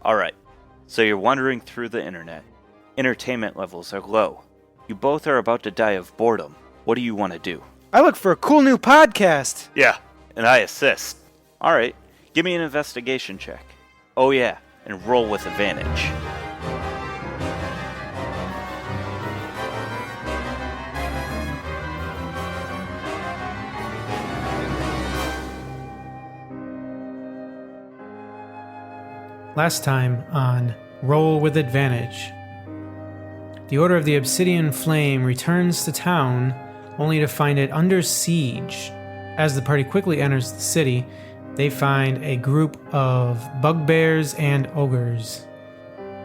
Alright, so you're wandering through the internet. Entertainment levels are low. You both are about to die of boredom. What do you want to do? I look for a cool new podcast. Yeah, and I assist. Alright, give me an investigation check. Oh yeah, and roll with advantage. Last time on Roll with Advantage. The Order of the Obsidian Flame returns to town only to find it under siege. As the party quickly enters the city, they find a group of bugbears and ogres.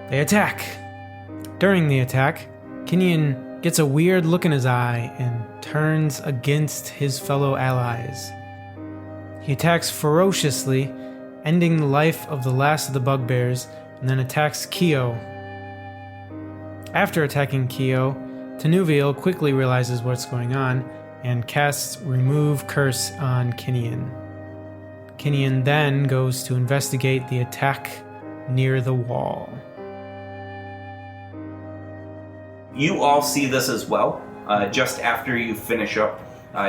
They attack. During the attack, Kenyon gets a weird look in his eye and turns against his fellow allies. He attacks ferociously, ending the life of the last of the bugbears, and then attacks Keo. After attacking Keo, Tenuviel quickly realizes what's going on and casts Remove Curse on Kenyon. Kenyon then goes to investigate the attack near the wall. You all see this as well, just after you finish up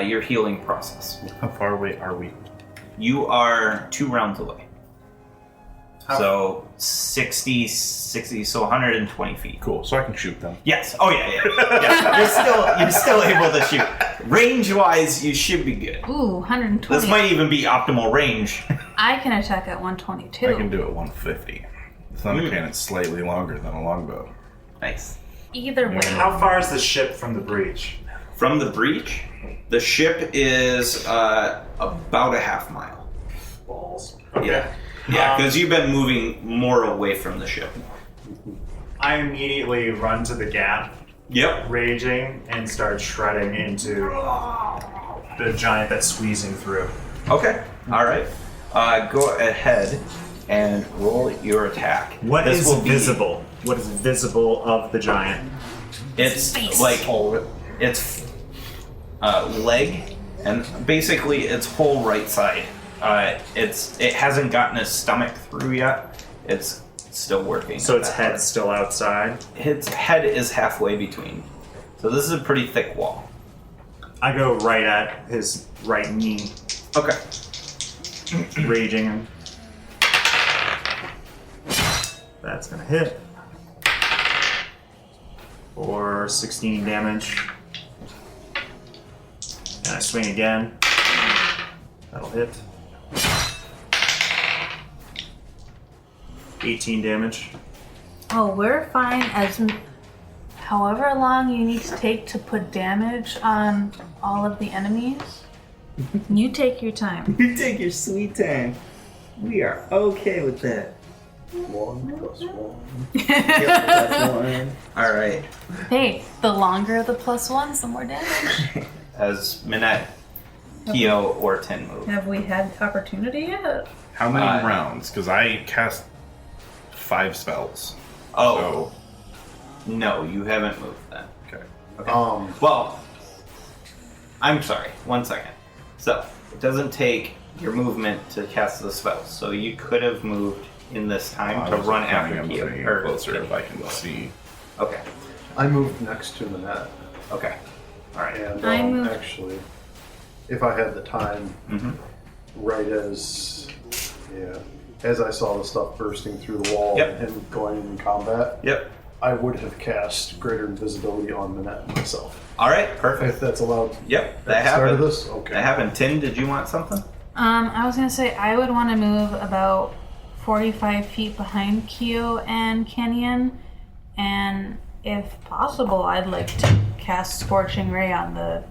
your healing process. How far away are we? You are 2 rounds away. So 60, so 120 feet. Cool, so I can shoot them. Yes. Oh yeah. You're still able to shoot. Range-wise, you should be good. Ooh, 120. This might even be optimal range. I can attack at 122. I can do it 150. The thunder cannon's slightly longer than a longbow. Nice. Either way. How far is the ship from the breach? From the breach, the ship is about a half mile. Balls. Okay. Yeah, because you've been moving more away from the ship. I immediately run to the gap, Yep. raging, and start shredding into the giant that's squeezing through. Okay. All right. Go ahead and roll your attack. What This is will be- visible? What is visible of the giant? It's Face. like its leg, and basically its whole right side. It hasn't gotten its stomach through yet. It's still working. So at its that head's part. still outside. Its head is halfway between. So this is a pretty thick wall. I go right at his right knee, Okay. raging him. That's gonna hit. For 16 damage. And I swing again. That'll hit. 18 damage. Oh, we're fine as however long you need to take to put damage on all of the enemies. You take your time. You take your sweet time. We are okay with that. 1 + 1. Yep, that's 1. All right. Hey, the longer the +1s, the more damage. As Minette, Keo, or Tin move. Have we had opportunity yet? How many rounds? Because I cast 5 spells. Oh. No, you haven't moved then. Okay. Well, I'm sorry. 1 second. So, it doesn't take your movement to cast the spell. So you could have moved in this time to run after I'm Keo. moving Or closer if I can see. Okay. I moved next to the net. Okay. All right. And I moved- actually, if I had the time, Mm-hmm. right as I saw the stuff bursting through the wall Yep. and going in combat, Yep. I would have cast greater invisibility on Minette myself. All right. Perfect. If that's allowed. Yep. At That the start of happened. this? Okay. That happened. Tin, did you want something? I was gonna say I would want to move about 45 feet behind Keo and Kenyon, and if possible, I'd like to cast Scorching Ray on the.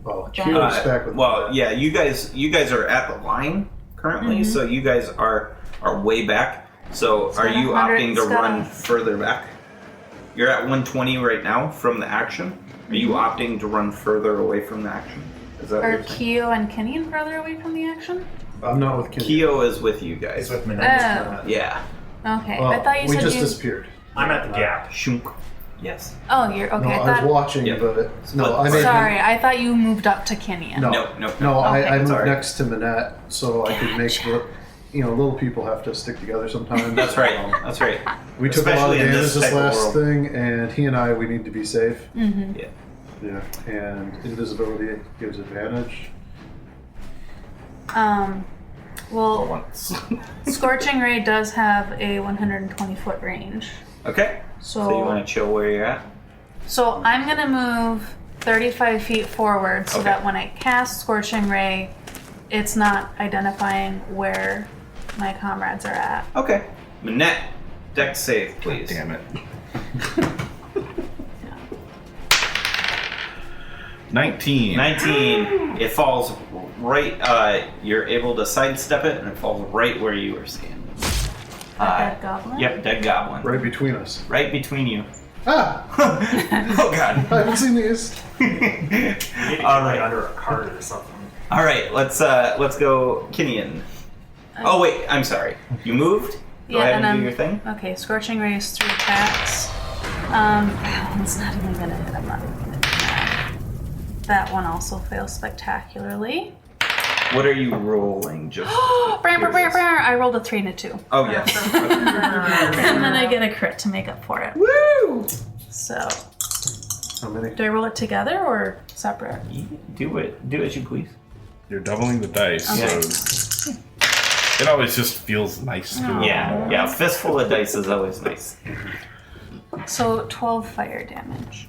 Well, Giant. Kyo's back with Yeah. You guys are at the line currently, so you guys are way back. So are got you 100 opting to stuff. run further back? You're at 120 right now from the action. Are you opting to run further away from the action? Is that what Are you're saying? Keo and Kenyon further away from the action? I'm not with Kyo. Keo is with you guys. It's with Minette. Oh. Yeah. Okay, Well, I thought you we said just you. disappeared. I'm at the gap. Shunk. Yes. Oh, you're okay. No, I I thought. was watching, Yep. but no, I made Sorry, I thought you moved up to Kenyon. No, No. no, Okay. I moved Sorry. next to Minette so I could make Gotcha. little people have to stick together sometimes. That's right. That's right. We took a lot of Especially in damage this this type of last world. thing, and he and I, we need to be safe. Mm-hmm. Yeah. Yeah, and invisibility gives advantage. For Well, once. Scorching Ray does have a 120-foot range. Okay. So you want to chill where you're at? So I'm gonna move 35 feet forward so Okay. that when I cast Scorching Ray, it's not identifying where my comrades are at. Okay. Manette, deck save, please. Damn it. 19. 19. It falls right. You're able to sidestep it, and it falls right where you were standing. Dead goblin? Yep, dead goblin. Right between us. Right between you. Ah! Oh god. I haven't seen these. You need to get All right. under a cart or something. All right, let's go, Kinian. Oh wait, I'm sorry. You moved. Go ahead and do your thing. Okay, Scorching Ray is 3 attacks. That one's not even gonna hit. I'm not even gonna do that. That one also fails spectacularly. What are you rolling? Just. I rolled a 3 and a 2. Oh yes. And then I get a crit to make up for it. Woo! So, How many? do I roll it together or separate? Do as you please. You're doubling the dice, Okay. so it always just feels nice to Yeah. Fistful of dice is always nice. So, 12 fire damage.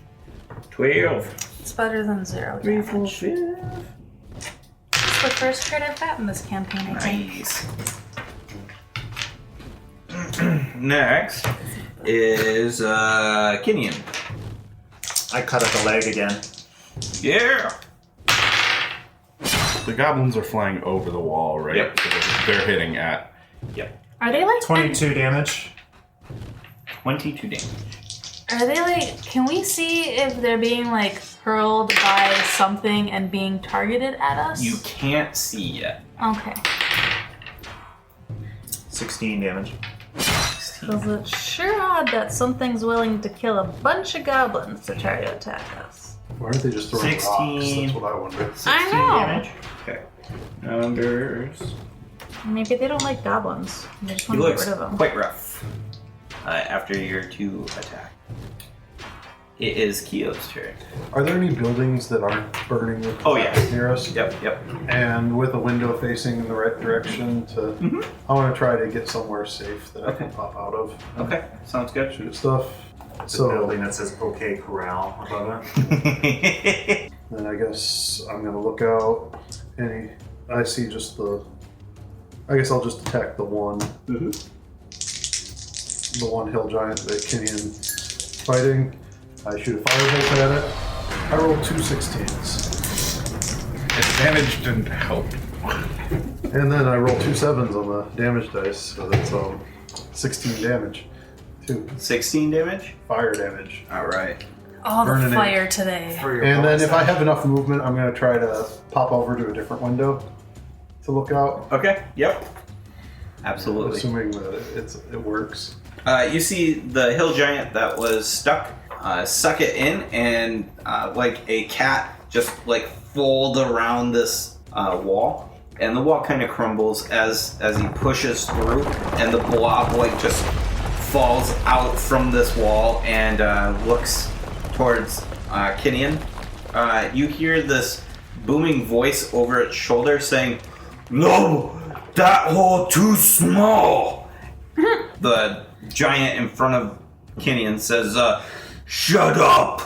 12. It's better than 0 damage. It's the first crit I've gotten this campaign, I think. Nice. Next is Kinian. I cut at the leg again. Yeah. The goblins are flying over the wall, right? Yep. So they're hitting at. Yep. Are they like 22 damage. 22 damage. Are they like? Can we see if they're being like hurled by something and being targeted at us? You can't see yet. Okay. 16 damage. Because it's sure odd that something's willing to kill a bunch of goblins to try to attack us. Why aren't they just throwing 16. rocks? That's what I wonder. 16 I know. damage. Okay. Numbers. Maybe they don't like goblins. They just He want to get looks rid of them. quite rough after your 2 attack. It is Keo's turn. Are there any buildings that aren't burning with Oh, yeah. near us? Yep. And with a window facing in the right direction to... Mhm. I want to try to get somewhere safe that I can Okay. pop out of. Okay, sounds good. Shoot stuff. It's a So building that says OK Corral above it. then I guess I'm going to look out. I see just the... I guess I'll just attack the one. Mm-hmm. The one hill giant that Kinian's fighting. I shoot a firebolt at it. I rolled 2 16s. Advantage didn't help. And then I roll 2 7s on the damage dice, so that's 16 damage. 2 16 damage? fire damage. Alright. All the burning it. fire today. For your And then bonus if I action. have enough movement, I'm going to try to pop over to a different window to look out, Okay, yep. Absolutely. assuming that it works. You see the hill giant that was stuck suck it in, and like a cat just like fold around this wall, and the wall kind of crumbles as he pushes through, and the blob like just falls out from this wall and looks towards Kinian. You hear this booming voice over its shoulder saying, "No, that hole too small." The giant in front of Kinian says, "Shut up!"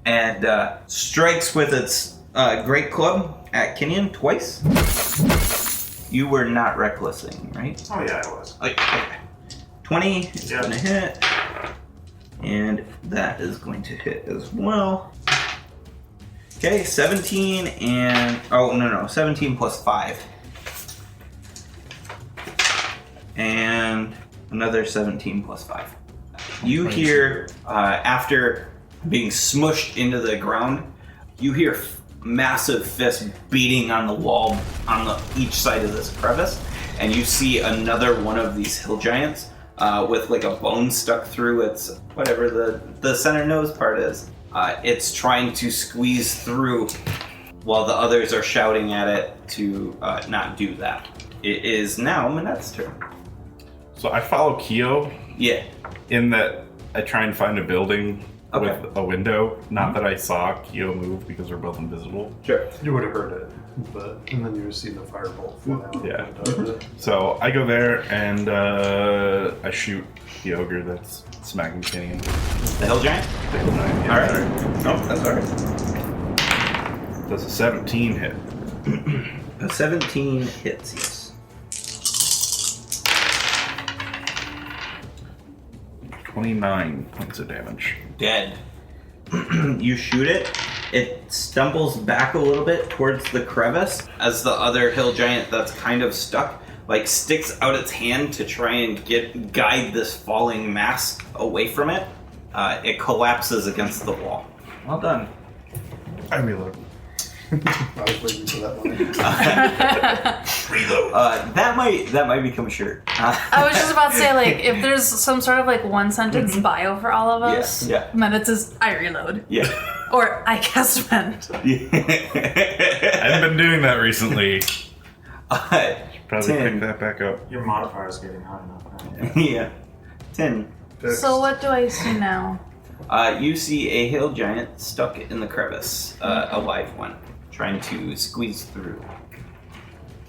and strikes with its great club at Kinian twice. You were not recklessing, right? Oh, yeah, it was. Okay. 20 is Yeah. going to hit, and that is going to hit as well. Okay, 17 and... Oh, no, 17 plus 5. And another 17 plus 5. You hear, after being smushed into the ground, you hear massive fists beating on the wall on each side of this crevice, and you see another one of these hill giants with like a bone stuck through its, whatever the center nose part is. It's trying to squeeze through while the others are shouting at it to not do that. It is now Manette's turn. So I follow Kyo Yeah. in that I try and find a building Okay. with a window. Not that I saw Kyo move because we're both invisible. Sure. You would have heard it, and then you would see the firebolt fly out. Yeah. So I go there and I shoot the ogre that's smacking Kenny. The Hill Giant? Yeah, All right. sorry. No, that's alright. Does a 17 hit? A 17 hits, yes. 29 points of damage. Dead. You shoot it. It stumbles back a little bit towards the crevice as the other hill giant that's kind of stuck, like, sticks out its hand to try and guide this falling mass away from it. It collapses against the wall. Well done. I reload. I was waiting for that one. Reload. That might become a shirt. I was just about to say, like, if there's some sort of, like, one sentence bio for all of us, Yeah. Minutes is I reload. Yeah. Or I cast vent. I haven't been doing that recently. Probably 10. pick that back up. Your modifier is getting high enough. Right? Yeah. 10. So what do I see now? You see a hill giant stuck in the crevice, a live one, trying to squeeze through.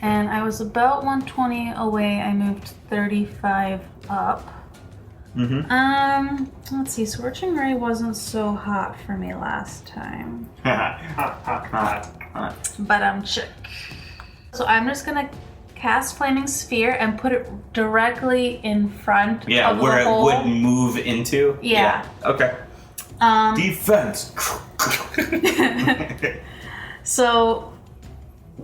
And I was about 120 away. I moved 35 up. Let's see. Scorching Ray wasn't so hot for me last time. But check. So I'm just gonna cast Flaming Sphere and put it directly in front Yeah, of where the it hole. would move into. Yeah. Okay. Defense! So.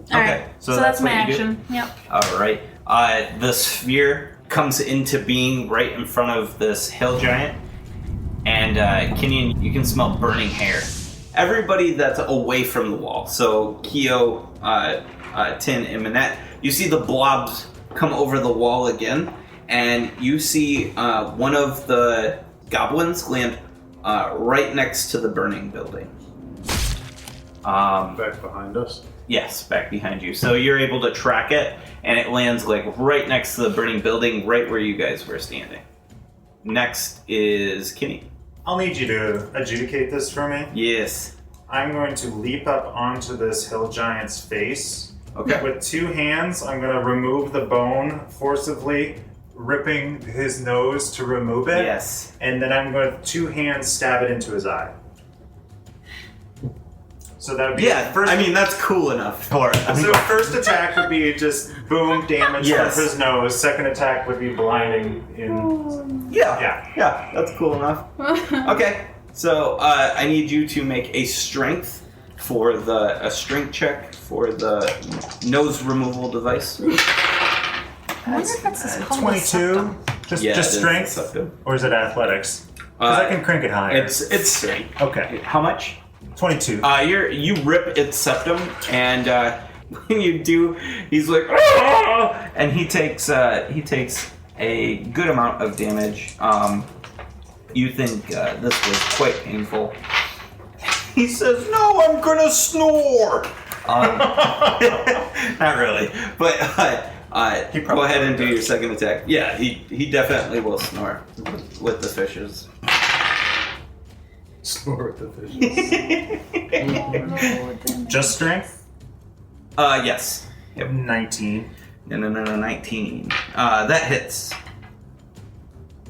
Okay, Alright. so So that's that's my what you do? action. Yep. All right. The sphere comes into being right in front of this hill giant, and Kenyon, you can smell burning hair. Everybody that's away from the wall. So Kyo, Tin, and Manette, you see the blobs come over the wall again, and you see one of the goblins land right next to the burning building. Back behind us. Yes, back behind you. So you're able to track it, and it lands like right next to the burning building, right where you guys were standing. Next is Kenny. I'll need you to adjudicate this for me. Yes. I'm going to leap up onto this hill giant's face. Okay. With two hands, I'm going to remove the bone forcibly, ripping his nose to remove it. Yes. And then I'm going to two hands stab it into his eye. So that would be Yeah, first. I mean, that's cool enough for it. So first attack would be just boom damage Yes. from his nose. Second attack would be blinding in. Yeah, that's cool enough. Okay, so I need you to make a strength strength check for the nose removal device. I wonder if that's his called 22. septum. Just strength, or is it athletics? Because I can crank it higher. It's strength. Okay. How much? 22. You rip its septum, and when you do, he's like, "Ah!" And he takes a good amount of damage. You think this was quite painful. He says, "No, I'm gonna snore." Not really, but go ahead and do your second attack. Yeah, he definitely will snore with the fishes. Snore with the fishes. Just strength? Yes. Yep. 19 No, 19. That hits.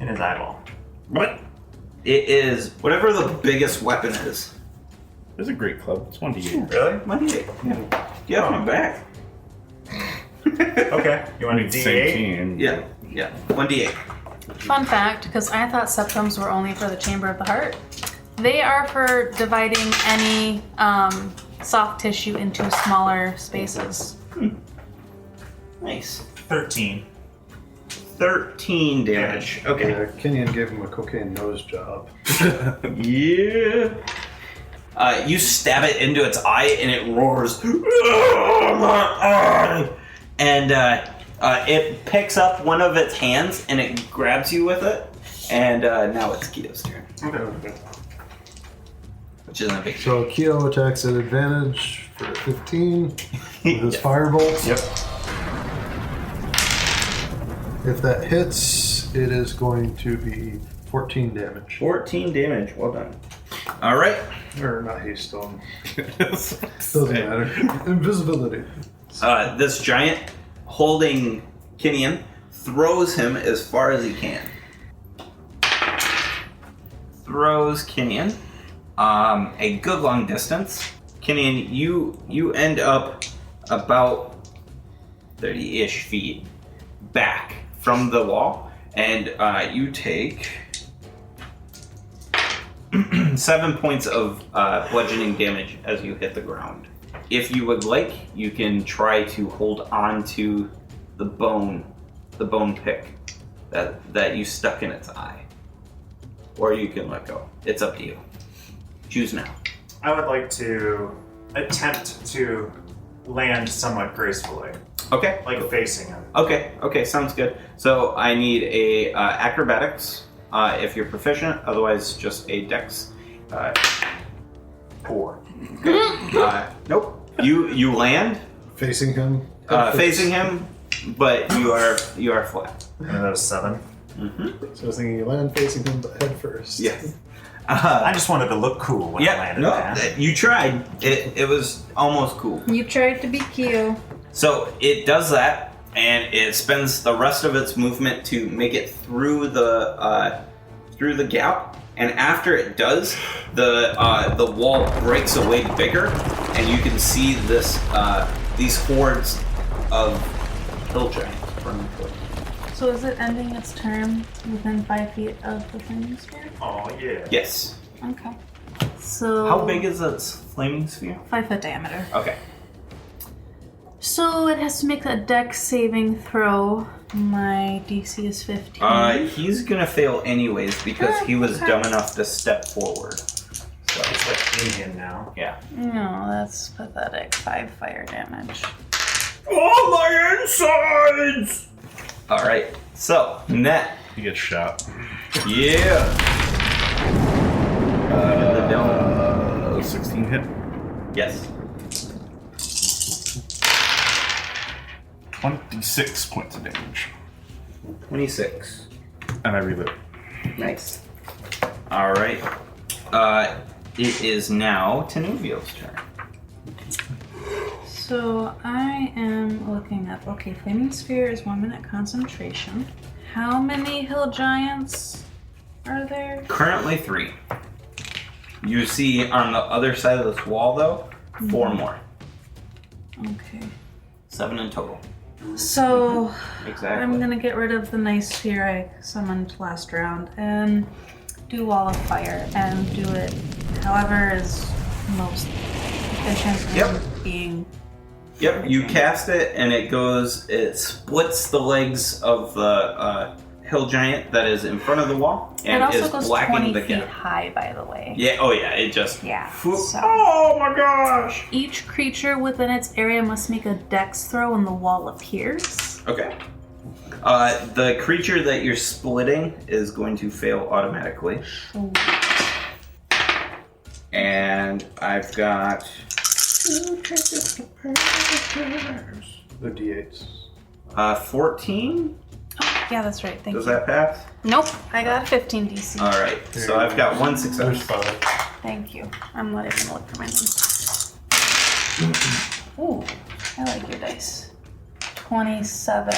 in his eyeball. What? It is whatever the biggest weapon is. It's a great club. It's 1d8. Really? Monday. Yeah. Get my back. Okay. You want a Same D8? team. Yeah. 1d8. Fun fact, because I thought septums were only for the chamber of the heart. They are for dividing any soft tissue into smaller spaces. Nice. 13. 13 damage. Okay. Yeah, Kenyon gave him a cocaine nose job. Yeah. You stab it into its eye and it roars. And it picks up one of its hands and it grabs you with it. And now it's Kito's turn. Okay. Which isn't a big deal. So Kyo attacks at advantage for 15 with his Yeah. firebolt. Yep. If that hits, it is going to be 14 damage. 14 damage. Well done. All right. Or not haste stone. Doesn't matter. Invisibility. This giant holding Kinian throws him as far as he can. Throws Kinian a good long distance. Kinian, you end up about 30-ish feet back from the wall, and you take 7 points of bludgeoning damage as you hit the ground. If you would like, you can try to hold on to the bone pick that you stuck in its eye. Or you can let go. It's up to you. Choose now. I would like to attempt to land somewhat gracefully, Okay. like facing him. Okay, sounds good. So I need a acrobatics if you're proficient, otherwise just a dex. 4. Nope. You land Facing him. facing him, but you are flat. And that was 7. So I was thinking you land facing him, but head first. Yes. I just wanted to look cool when I Yeah. landed No, that. you tried. It was almost cool. You tried to be cute. So it does that, and it spends the rest of its movement to make it through the gap. And after it does, the wall breaks away bigger, and you can see these hordes of hill giants running towards you. So is it ending its turn within 5 feet of the flaming sphere? Oh, yeah. Yes. Okay. So How big is its flaming sphere? 5 foot diameter. Okay. So it has to make a dex saving throw. My DC is 15. He's gonna fail anyways because he was okay. dumb enough to step forward. So It's like in him now. yeah. No, that's pathetic. 5 fire damage. Oh my insides! All right. So net. He gets shot. Yeah. The dome. 16 hit. Yes. 26 points of damage. 26. And I reload. Nice. All right. It is now Tenuvio's turn. So I am looking up. Okay, flaming sphere is 1 minute concentration. How many hill giants are there? Currently 3. You see on the other side of this wall, though, 4 more. Okay. 7 in total. So Exactly. I'm gonna get rid of the nice sphere I summoned last round and do wall of fire and do it however is most efficient in Yep. being. Yep, you cast it and it splits the legs of the hill giant that is in front of the wall It and also is goes blacking 20 the feet gap. high, by the way. Yeah, oh yeah, it just... Yeah, Whoop. so- Oh my gosh! Each creature within its area must make a dex throw when the wall appears. Okay. The creature that you're splitting is going to fail automatically. And I've got... The D8s. 14? Yeah, that's right. Thank Does you. that pass? Nope, I got a 15 DC. Alright, so I've got 1 success. There's 5. Thank you. I'm not even gonna look for my name. Ooh, I like your dice. 27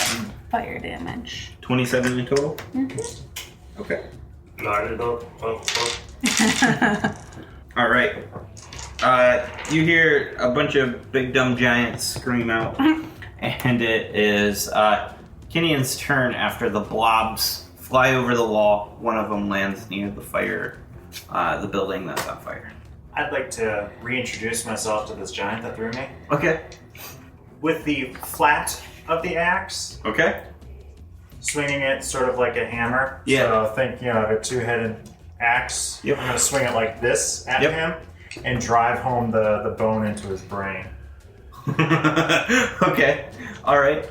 fire damage. 27 in total? Mm-hmm. Okay. Light it up. Alright. You hear a bunch of big dumb giants scream out. And it is Kinian's turn after the blobs fly over the wall. One of them lands near the fire, the building that's on fire. I'd like to reintroduce myself to this giant that threw me. Okay. With the flat of the axe, Okay. swinging it sort of like a hammer. Yeah. So think, a 2-headed axe. Yep. I'm going to swing it like this at Yep. him and drive home the bone into his brain. Okay. All right.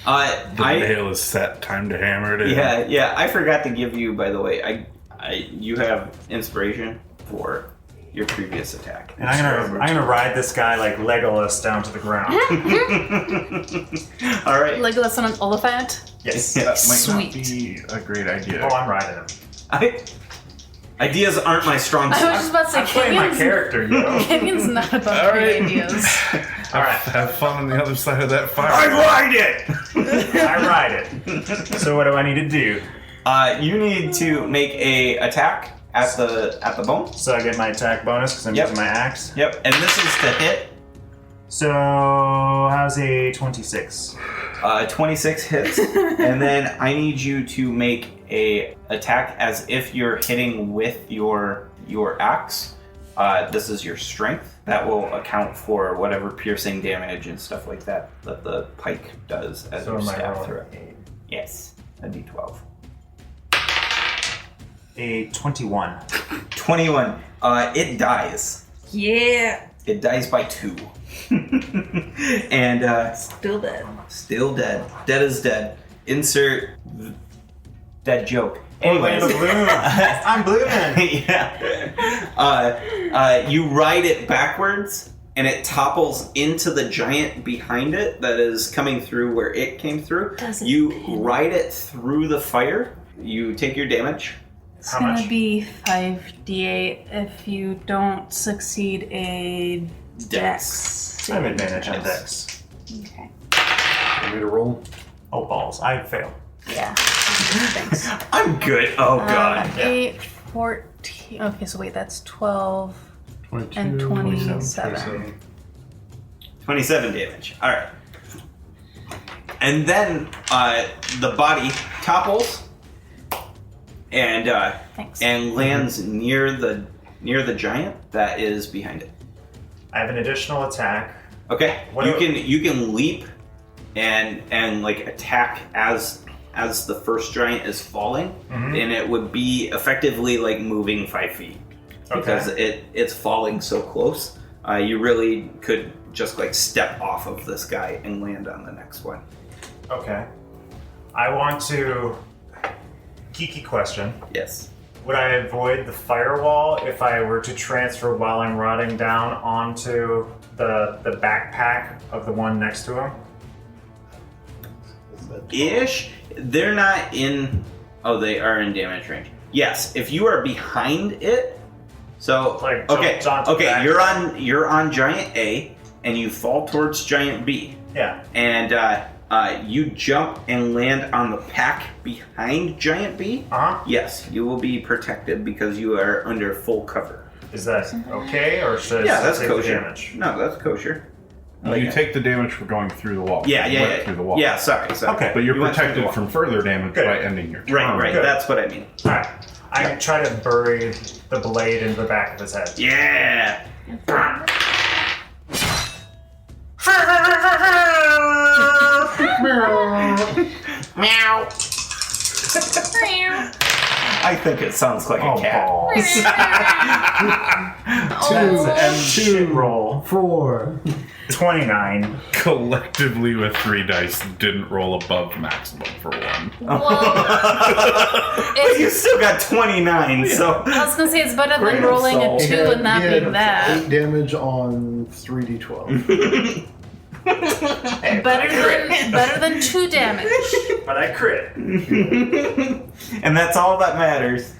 The nail is set. Time to hammer it in. Yeah. I forgot to give you, by the way. You have inspiration for your previous attack. And I'm gonna ride this guy like Legolas down to the ground. All right. Legolas on an elephant. Yes. That might Sweet. not be a great idea. Oh, I'm riding him. Ideas aren't my strong I was suit. just about to say, I'm playing my character, you know. Kenyon's not about great ideas. All right. Have fun on the other side of that fire. I ride it. I ride it. So what do I need to do? You need to make a attack at the bone. So I get my attack bonus because I'm Yep. using my axe. Yep, and this is to hit. So how's a 26? 26 hits, and then I need you to make a attack as if you're hitting with your axe. This is your strength. That will account for whatever piercing damage and stuff like that the pike does as So you am I stab rolling through it. Yes, a d12. A 21. 21. It dies. Yeah. It dies by 2. And Still dead. still dead. Dead is dead. Insert dead joke. Anyways. I'm blooming. Yeah. You ride it backwards, and it topples into the giant behind it that is coming through where it came through. You ride it through the fire. You take your damage. It's How gonna much? be 5d8 if you don't succeed a dex. I have advantage on dex. Okay. Want me to roll? Oh, balls. I fail. Yeah. Thanks. I'm good. Oh, God. 8, 14. Okay, so wait, that's 12 22, and 27. 27. 27 damage. All right. And then the body topples and Thanks. and lands near the giant that is behind it. I have an additional attack. Okay. What you do- can leap and like attack as the first giant is falling, and it would be effectively like moving 5 feet because it's falling so close. You really could just like step off of this guy and land on the next one. Okay. I want to... Geeky question. Yes. Would I avoid the firewall if I were to transfer while I'm riding down onto the backpack of the one next to him? Ish. They're not in. Oh, they are in damage range. Yes. If you are behind it. So Like, okay. jumps onto Okay. that. You're on giant A, and you fall towards giant B. Yeah. And you jump and land on the pack behind Giant B. Uh-huh. Yes, you will be protected because you are under full cover. Is that okay, or should I Yeah, that's take the kosher. damage? No, that's kosher. You take the damage for going through the wall. Yeah, You yeah, went yeah. through the wall. Yeah, sorry. Okay. But you're You went through the protected wall. from further damage Good. by ending your turn. Right. Good. That's what I mean. Alright. I can try to bury the blade into the back of his head. Yeah. Meow. I think it sounds like a cat. Shit roll. 4. 29. Collectively with 3 dice didn't roll above maximum for 1. But you still got 29, so I was gonna say it's better than Grain of rolling a salt. 2 and not being that. 8 damage on 3d12. Better than 2 damage. But I crit. and that's all that matters.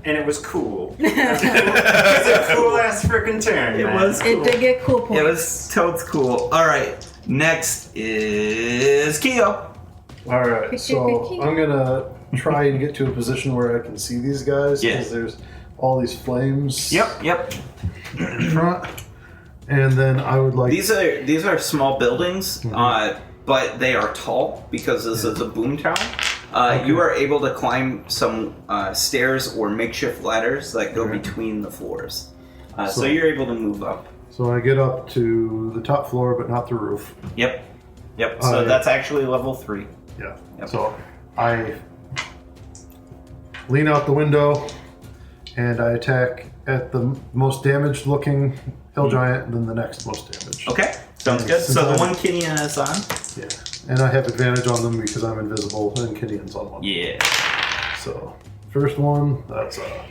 And it was cool. It's a cool ass freaking turn. It man. was It cool. did get cool points. It was totes cool. All right, next is Keo. Alright, so I'm gonna try and get to a position where I can see these guys Yeah. because there's all these flames Yep. in front. And then I would like These are small buildings, but they are tall because this is a boom town. You are able to climb some stairs or makeshift ladders that go between the floors. So you're able to move up. So I get up to the top floor, but not the roof. Yep. So yeah. that's actually level 3. Yeah. Yep. So I lean out the window and I attack at the most damaged looking hill giant and then the next most damaged. Okay, sounds good. So the one Kenyon is on. Yeah. And I have advantage on them because I'm invisible and Kenion's on one. Yeah. So first one, that's a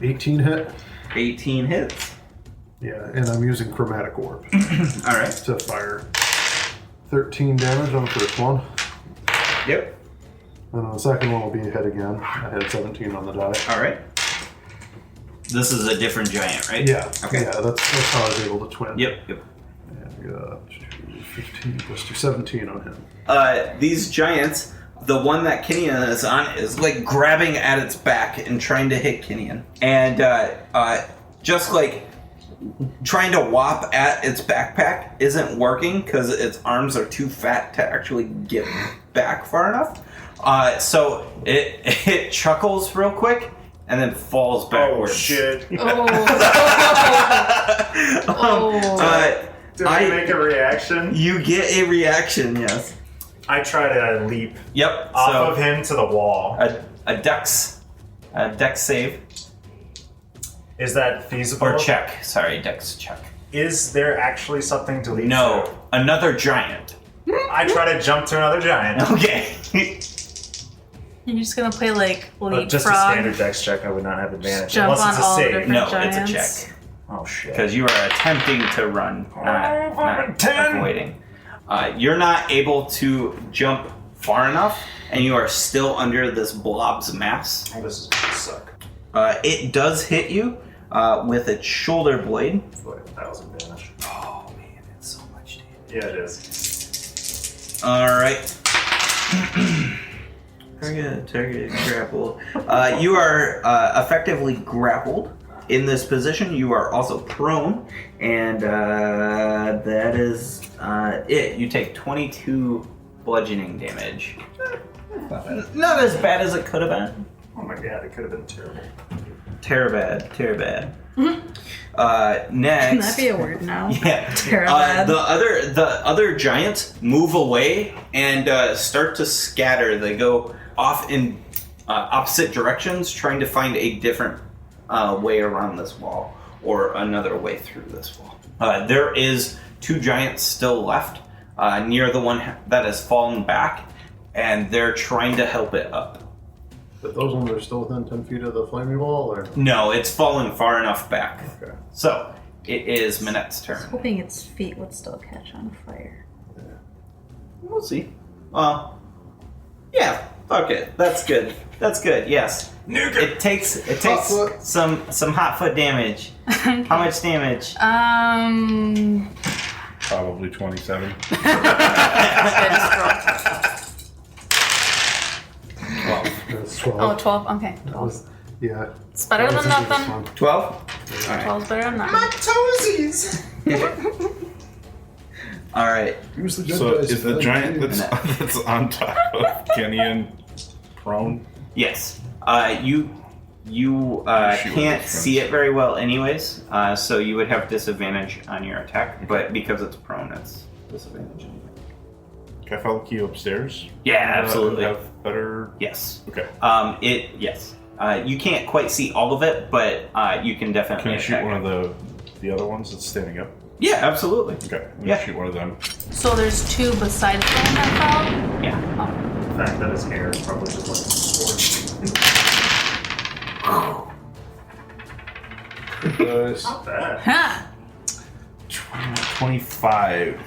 18 hit. 18 hits. Yeah, and I'm using chromatic orb All right. to fire 13 damage on the first one. Yep. And on the second one will be a hit again. I had 17 on the die. All right. This is a different giant, right? Yeah. Okay. Yeah, that's how I was able to twin. Yep. Yep. And I got 15 plus 2, 17 on him. These giants, the one that Kinian is on is like grabbing at its back and trying to hit Kinian. And just like trying to whop at its backpack isn't working because its arms are too fat to actually get back far enough. So it chuckles real quick and then falls backwards. Oh shit! Did I make a reaction? You get a reaction, yes. I try to leap Yep. off so of him to the wall. a dex save Is that feasible? or check. Sorry, dex check. Is there actually something to leap No, to? another giant. I try to jump to another giant. Okay. You're just gonna play like leapfrog. Just a standard dex check, I would not have advantage. Jump Unless on it's a all the save. different No, giants. it's a check. Oh shit. Because you are attempting to run, not 10. avoiding. You're not able to jump far enough, and you are still under this blob's mass. Oh, this is gonna suck. It does hit you with its shoulder blade. It's like 1,000 damage. Oh man, it's so much damage. Yeah, it is. Alright. Target grappled. You are effectively grappled. In this position, you are also prone, and that is it. You take 22 bludgeoning damage. Not as bad as it could have been. Oh my god, it could have been terrible. Terabad. Next. Can that be a word now? Yeah. Terabad. The other giants move away and start to scatter. They go off in opposite directions, trying to find a different way around this wall or another way through this wall. There is 2 giants still left near the one that has fallen back, and they're trying to help it up. But those ones are still within 10 feet of the flaming wall, or? No, it's fallen far enough back. Okay. So, it is Minette's turn. Hoping its feet would still catch on fire. We'll see. Well, yeah, fuck it. That's good. That's good, yes. It takes foot. some hot foot damage. Okay. How much damage? Probably 27. That's 12. Oh, 12. Okay, That 12. was- yeah. It's better That than was a good nothing. one. 12? 12's better than nothing. Toesies! Alright. Use the good So dice, is the man. giant that's on top of Kenyan prone? Yes. You Shoot can't with see it very well anyways, so you would have disadvantage on your attack, but because it's prone, it's disadvantage anyway. Can I follow Keo upstairs? Yeah, absolutely. Have better. Yes. Okay. Yes. You can't quite see all of it, but you can definitely Can I shoot attack one it. of the other ones that's standing up? Yeah, absolutely. Okay. I'm Yeah. gonna shoot one of them. So there's 2 besides the one that fell? Yeah. The fact that his hair is probably just like scorched. Good dice. Not bad. Ha! 25.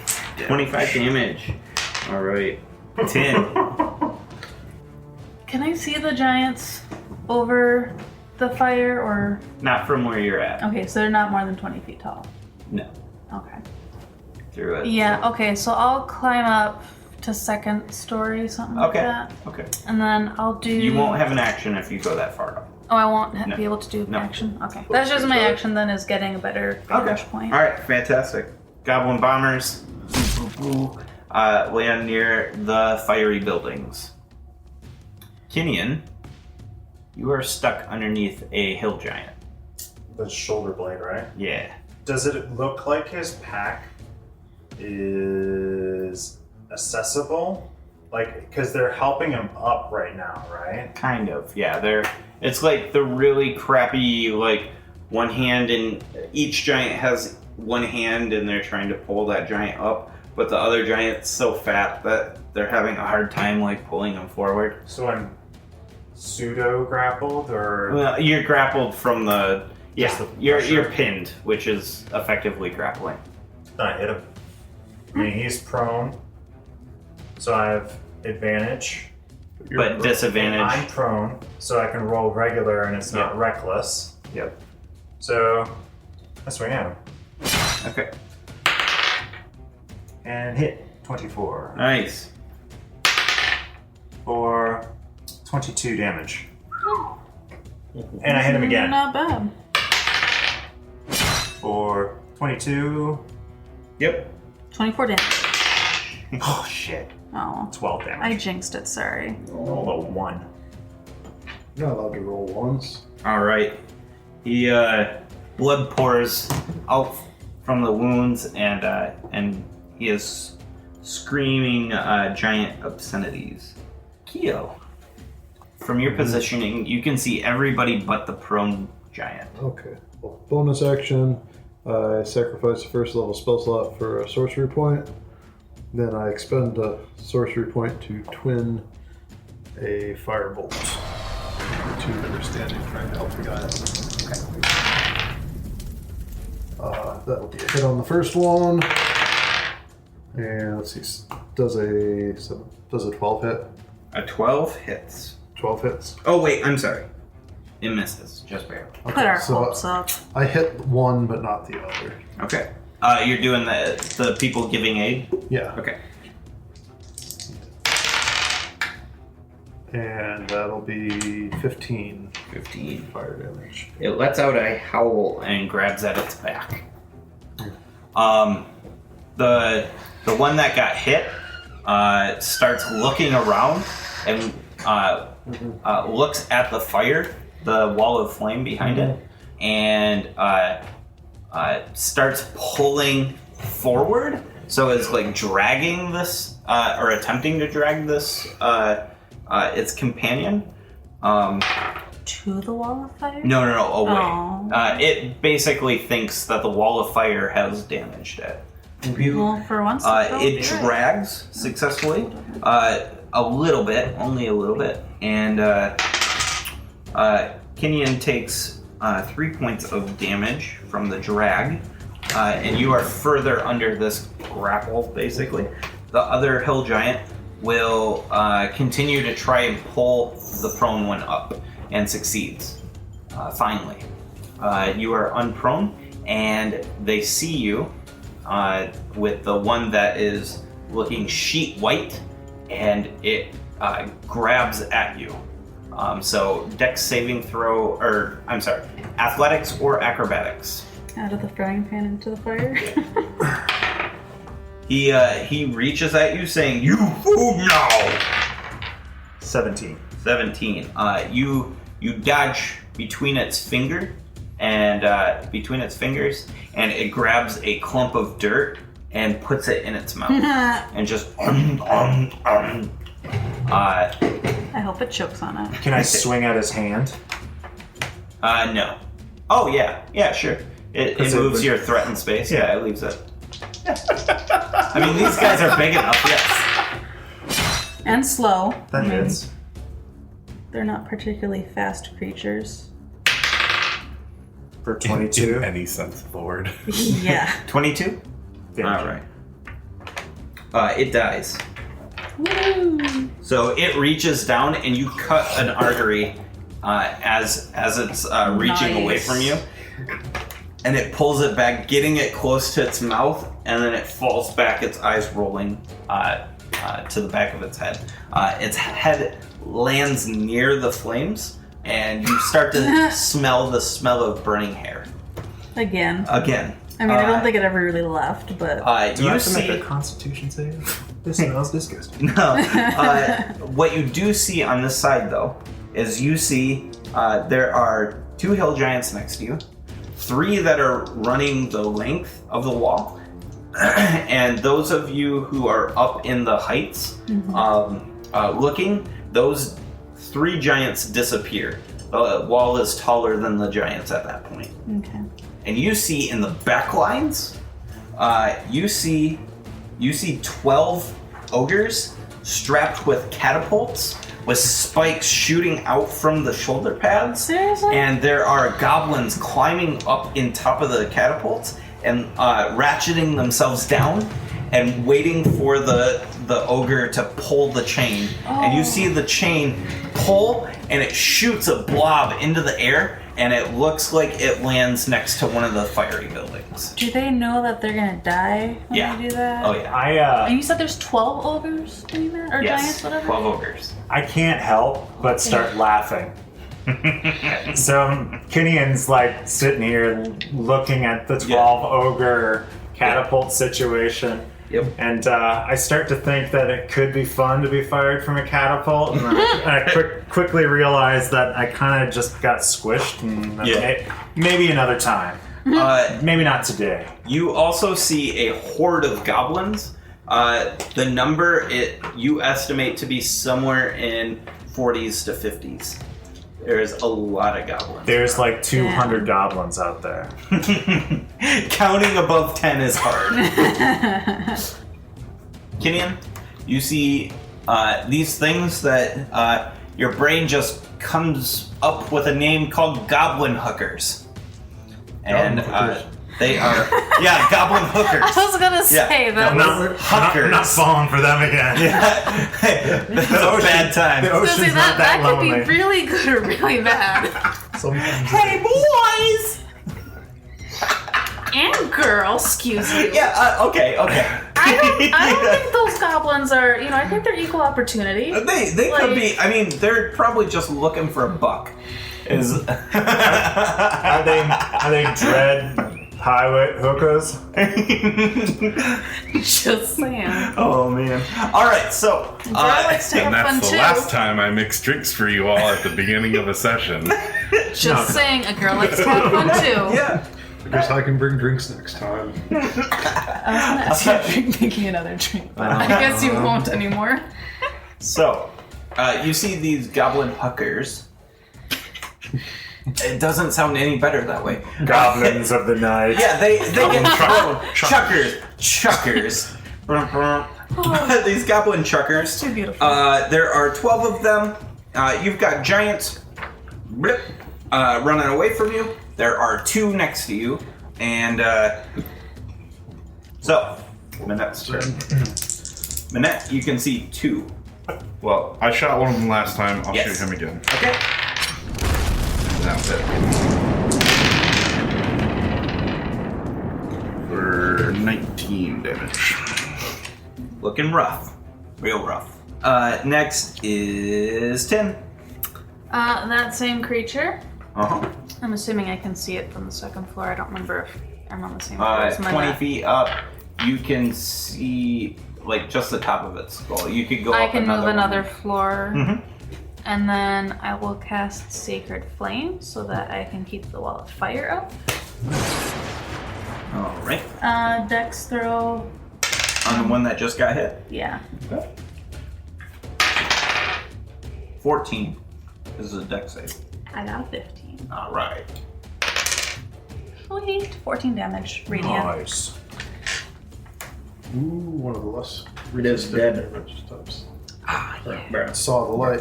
25 damage. Alright. 10. Can I see the giants over the fire, or... Not from where you're at. Okay, so they're not more than 20 feet tall. No. Okay. Through it. Yeah, okay, so I'll climb up to second story, something like Okay. that. Okay. And then I'll do... You won't have an action if you go that far up. Oh, I won't No. be able to do No. action? Okay. That's just my action then, is getting a better vantage point. Alright, fantastic. Goblin bombers land near the fiery buildings. Kinian, you are stuck underneath a hill giant. The shoulder blade, right? Yeah. Does it look like his pack is accessible? Like, because they're helping him up right now, right? Kind of, yeah. It's like the really crappy, like, one hand, and each giant has one hand, and they're trying to pull that giant up, but the other giant's so fat that they're having a hard time, like, pulling him forward. So I'm pseudo grappled, or Well, you're grappled from the Yeah, you're pinned, which is effectively grappling. Then I hit him. I mean, he's prone, so I have advantage. But disadvantage. I'm prone, so I can roll regular and it's not reckless. Yep. So I swing at him. Okay. And hit 24 Nice. for 22 damage. And I hit him again Not bad. for 22. Yep. 24 damage. Oh shit. Oh. 12 damage. I jinxed it, sorry. rolled a 1. You're not allowed to roll ones. All right. He blood pours out from the wounds, and he is screaming giant obscenities. Keo, from your positioning, you can see everybody but the prone giant. Okay. Well, bonus action. I sacrifice the first level spell slot for a sorcery point. Then I expend a sorcery point to twin a firebolt. The two that are standing trying to help the guys. Okay. That'll be a hit on the first one. And let's see, does a 12 hit? A 12 hits. 12 hits. Oh wait, I'm sorry. It misses, just barely. Put our so hopes up. I hit one, but not the other. Okay. You're doing the people giving aid? Yeah. Okay. And that'll be 15 15. fire damage. It lets out a howl and grabs at its back. The one that got hit starts looking around and looks at the fire, the wall of flame behind it, and starts pulling forward. So it's like dragging this, or attempting to drag this, its companion. To the wall of fire? No, away. Aw. It basically thinks that the wall of fire has damaged it. Well, for once, that's It probably right. drags successfully, a little bit, only a little bit, and Kenyon takes 3 points of damage from the drag, and you are further under this grapple, basically. The other hill giant will continue to try and pull the prone one up, and succeeds, finally. You are unprone, and they see you with the one that is looking sheet white, and it grabs at you. So Dex saving throw, or I'm sorry, athletics or acrobatics. Out of the frying pan into the fire. He reaches at you saying, "You fool now!" 17. 17. You dodge between its fingers, and it grabs a clump of dirt and puts it in its mouth, and just. I hope it chokes on it. Can I swing at his hand? No. Oh yeah, sure. It moves your threatened space. Yeah, it leaves it. I mean, these guys are big enough. Yes. And slow. That I mean, hits. they're not particularly fast creatures. For 22. In any sense of the word. Yeah. 22. All right. It dies. Woo! So it reaches down and you cut an artery as it's reaching away Nice. from you, and it pulls it back, getting it close to its mouth, and then it falls back, its eyes rolling to the back of its head. Its head lands near the flames, and you start to smell the smell of burning hair Again. again. I mean, I don't think it ever really left, but Do I You have to make see. a Constitution save? This smells disgusting. No. What you do see on this side, though, is you see there are 2 hill giants next to you, 3 that are running the length of the wall, and those of you who are up in the heights looking, those 3 giants disappear. The wall is taller than the giants at that point. okay. And you see in the back lines, you see 12 ogres strapped with catapults with spikes shooting out from the shoulder pads. Seriously? And there are goblins climbing up in top of the catapults and ratcheting themselves down and waiting for the ogre to pull the chain. And you see the chain pull, and it shoots a blob into the air, and it looks like it lands next to one of the fiery buildings. Do they know that they're gonna die when they do that? Oh yeah. And you said there's 12 ogres doing that? Or giants, whatever? 12 ogres. I can't help but start laughing. So Kinian's like sitting here looking at the 12 ogre catapult situation. Yep. And I start to think that it could be fun to be fired from a catapult. And I quickly realize that I kind of just got squished. And maybe another time. Maybe not today. You also see a horde of goblins. The number you estimate to be somewhere in 40s to 50s. There's a lot of goblins. There's like 200 goblins out there. Counting above 10 is hard. Kinian, you see these things that your brain just comes up with a name called goblin hookers. And they are, goblin hookers. I was gonna say that. Hookers. I'm not falling for them again. That's a bad time. The ocean's not that could lonely. be really good or really bad. Hey, boys! And girl, excuse you. Okay. I don't think those goblins are, I think they're equal opportunity. They could be, they're probably just looking for a buck. Are they dread highway hookers? Just saying. Oh man! All right, so Girl likes to have And fun that's the too. last time I mix drinks for you all at the beginning of a session. Just saying, a girl likes to have fun too. yeah. I guess I can bring drinks next time. I was gonna ask you to drink making another drink, but I guess you won't anymore. So, you see these goblin hookers. It doesn't sound any better that way. Goblins of the night. Yeah, they get chuckers. These goblin chuckers. Too beautiful. There are 12 of them. You've got giants running away from you. There are 2 next to you, and so Minette's turn. Minette, you can see 2. Well, I shot one of them last time. I'll Yes. shoot him again. Okay. That's it. For 19 damage. Looking rough. Real rough. Next is 10. That same creature. Uh-huh. I'm assuming I can see it from the second floor. I don't remember if I'm on the same floor as 20 Minette. feet up, you can see like just the top of its skull. You could go I up can move another one. floor. Mhm. And then I will cast Sacred Flame so that I can keep the wall of fire up. All right. Dex throw. On the one that just got hit. Yeah. 14 is a dex save. I got a 15. All right. Sweet. 14 damage. Radiant. Nice. Ooh, one of the less It is dead. damage types. Yeah. Saw the light.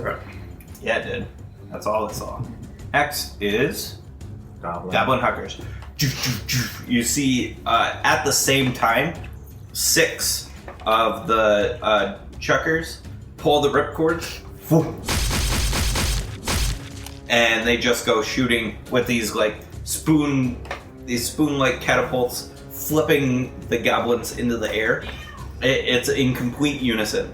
Yeah, it did. That's all it saw. Next is Goblin Huckers. You see, at the same time, 6 of the chuckers pull the ripcords, and they just go shooting with these spoon-like catapults, flipping the goblins into the air. It's in complete unison.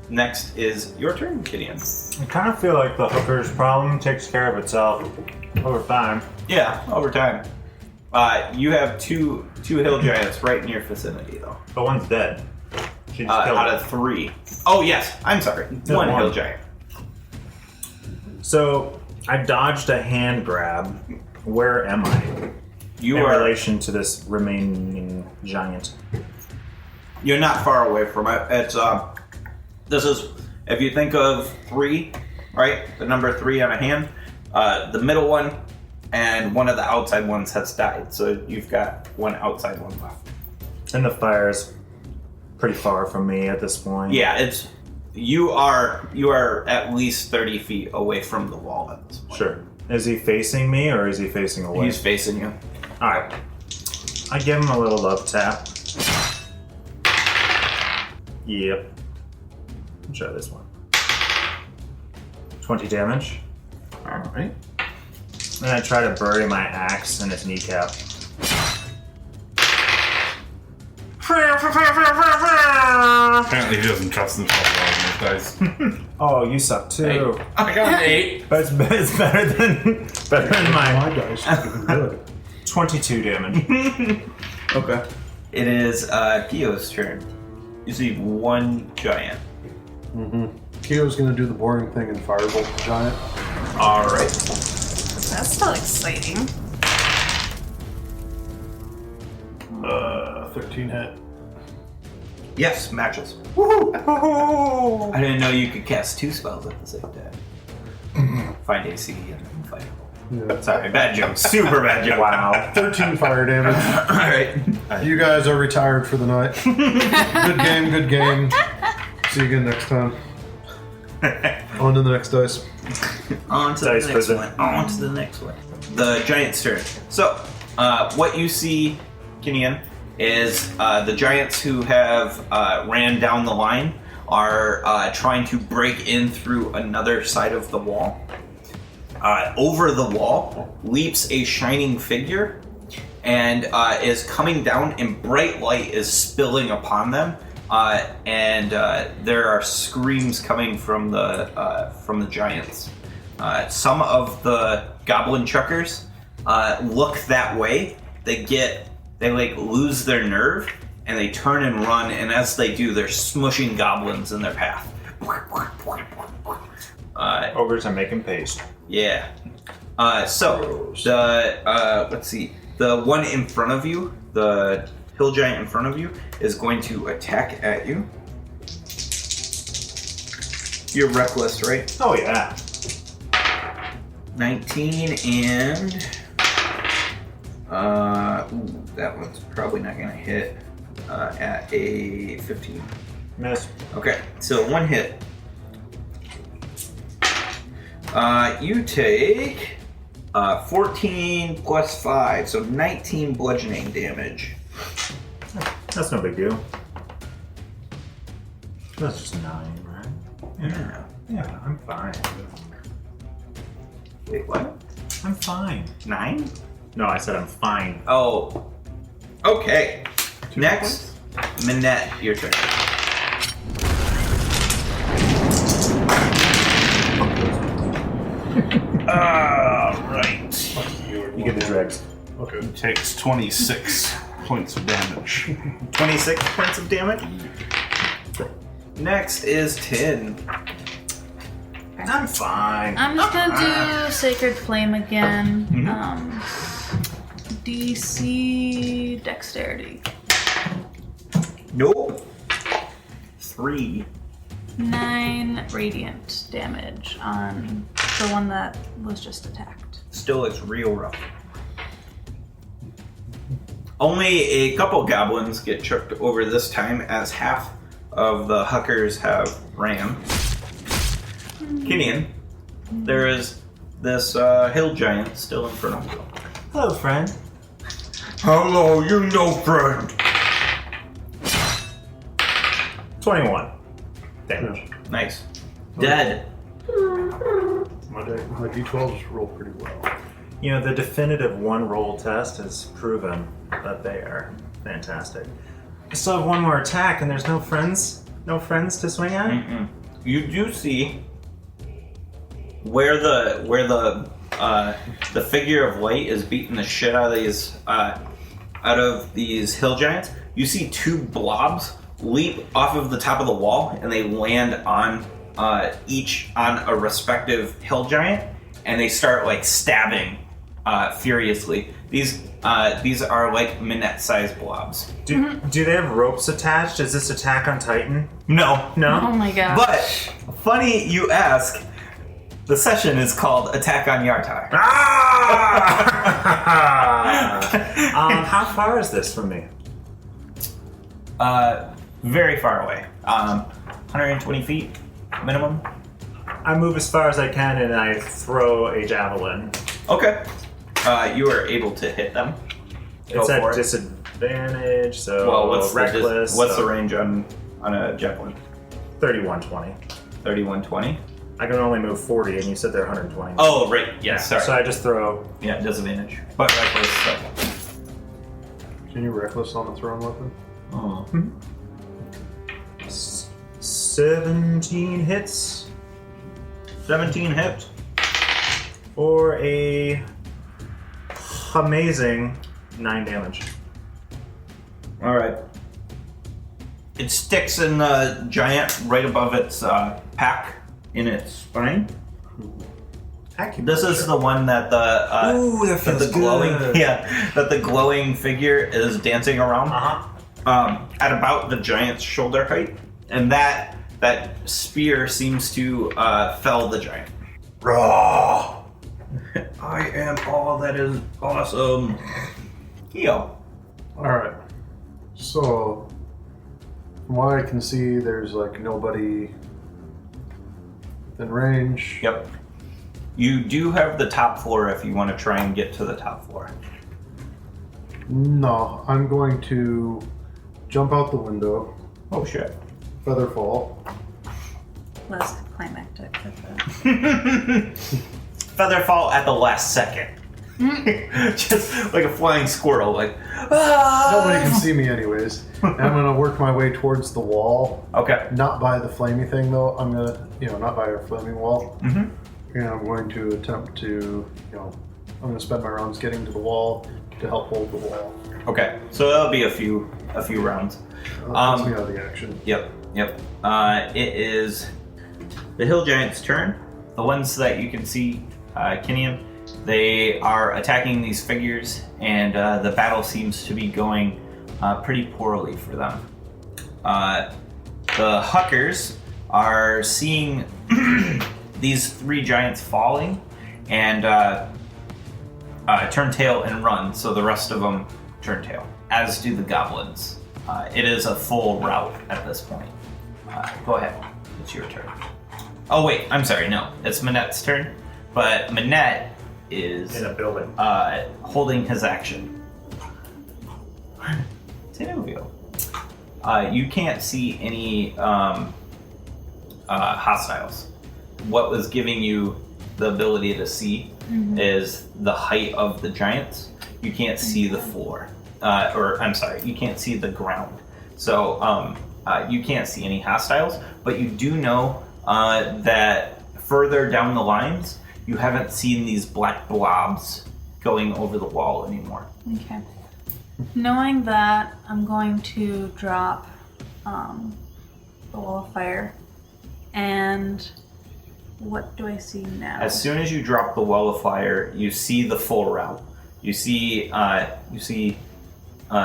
Next is your turn, Gideon. I kind of feel like the hooker's problem takes care of itself over time. Yeah, over time. You have two hill giants right in your vicinity, though. But one's dead. She just killed Out it. of 3. Oh, yes. I'm sorry. One hill giant. So I dodged a hand grab. Where am I You in are. relation to this remaining giant? You're not far away from it. It's this is, if you think of 3, right? The number 3 on a hand. The middle one and one of the outside ones has died, so you've got one outside one left. And the fire's pretty far from me at this point. Yeah, it's You are at least 30 feet away from the wall at this point. Sure. Is he facing me or is he facing away? He's facing you. Alright. I give him a little love tap. Yep. Let's try this one. 20 damage. Alright. And I try to bury my axe in his kneecap. Apparently he doesn't trust himself well in these dice. Oh, you suck too. I got an 8. But it's better than My mine. dice are doing good. 22 damage. Okay. It is Kyo's turn. You see one giant. Kyo's gonna do the boring thing and firebolt the giant. Alright. That's still exciting. 13 hit. Yes, matches. Woohoo! I didn't know you could cast 2 spells at the same time. Find AC and then fight. Yeah. Sorry, bad joke. Super bad joke. Wow. 13 fire damage. Alright. You guys are retired for the night. Good game, good game. See you again next time. On to the next dice. On to Dice the next prison. one. On to the next one. The giant's turn. So, what you see, Kinian, is the giants who have ran down the line are trying to break in through another side of the wall. Over the wall leaps a shining figure and is coming down, and bright light is spilling upon them. And there are screams coming from the giants. Some of the goblin chuckers look that way. They lose their nerve and they turn and run. And as they do, they're smushing goblins in their path. Ogres are making paste. Yeah. So the let's see. The one in front of you, the hill giant in front of you, is going to attack at you. You're reckless, right? Oh yeah. 19 and that one's probably not gonna hit at a 15. Miss. Okay, so one hit. You take 14 plus 5, so 19 bludgeoning damage. That's no big deal. That's just 9, right? Yeah. Yeah, I'm fine. Wait, what? I'm fine. 9? No, I said I'm fine. Oh. Okay. Next, Minette, your turn. Alright. You get the dregs. Okay. He takes 26 points of damage. 26 points of damage. Next is Tin. I'm fine. I'm just gonna do Sacred Flame again. DC Dexterity. Nope. 3. 9 radiant damage on the one that was just attacked. Still, it's real rough. Only a couple goblins get chucked over this time, as half of the huckers have ran. Kinian, there is this hill giant still in front of you. Hello, friend. Hello, you no friend. 21 damage. Nice. Dead. My d12s roll pretty well. You know, the definitive one roll test has proven that they are fantastic. I still have one more attack, and there's no friends to swing at. You do see where the figure of light is beating the shit out of these hill giants. You see 2 blobs leap off of the top of the wall, and they land on each on a respective hill giant, and they start like stabbing furiously. These are like Minette-sized blobs. Do they have ropes attached? Is this Attack on Titan? No. Oh my god. But funny you ask. The session is called Attack on Yartar. How far is this from me? Very far away. 120 feet. minimum? I move as far as I can and I throw a javelin. Okay. You are able to hit them. Go It's for at it. disadvantage, so Well, what's reckless. what's the so range on a javelin? 3120. 3120. I can only move 40, and you said they're 120. Oh, right. Yeah, sorry. So I just throw. Yeah, disadvantage. But reckless. So. Can you reckless on the thrown weapon? 17 hits 17 hits. for a amazing 9 damage. All right. It sticks in the giant right above its pack in its spine. This is the one that the that the glowing that the glowing figure is dancing around at about the giant's shoulder height, and that spear seems to fell the giant. Raw. I am all that is awesome. Heal. Alright. So, from what I can see, there's like nobody within range. Yep. You do have the top floor if you want to try and get to the top floor. No, I'm going to jump out the window, Oh shit. feather fall. Less climactic. Feather fall at the last second. Just like a flying squirrel, like ah! Nobody can see me anyways. And I'm gonna work my way towards the wall. Okay. Not by the flamey thing though. I'm gonna, not by a flaming wall. Mm-hmm. And I'm going to attempt to, I'm gonna spend my rounds getting to the wall to help hold the wall. Okay. So that'll be a few rounds. That puts me out of the action. Yep. It is the hill giant's turn. The ones that you can see, Kinian, they are attacking these figures, and the battle seems to be going pretty poorly for them. The Huckers are seeing these 3 giants falling and turn tail and run, so the rest of them turn tail, as do the goblins. It is a full rout at this point. Go ahead. It's your turn. Oh, wait. I'm sorry. No. It's Manette's turn. But Manette is In a building. holding his action. Tenuvio. You can't see any hostiles. What was giving you the ability to see is the height of the giants. You can't see the floor. You can't see the ground. So you can't see any hostiles, but you do know that further down the lines, you haven't seen these black blobs going over the wall anymore. Okay. Knowing that, I'm going to drop the wall of fire. And what do I see now? As soon as you drop the wall of fire, you see the full route. You see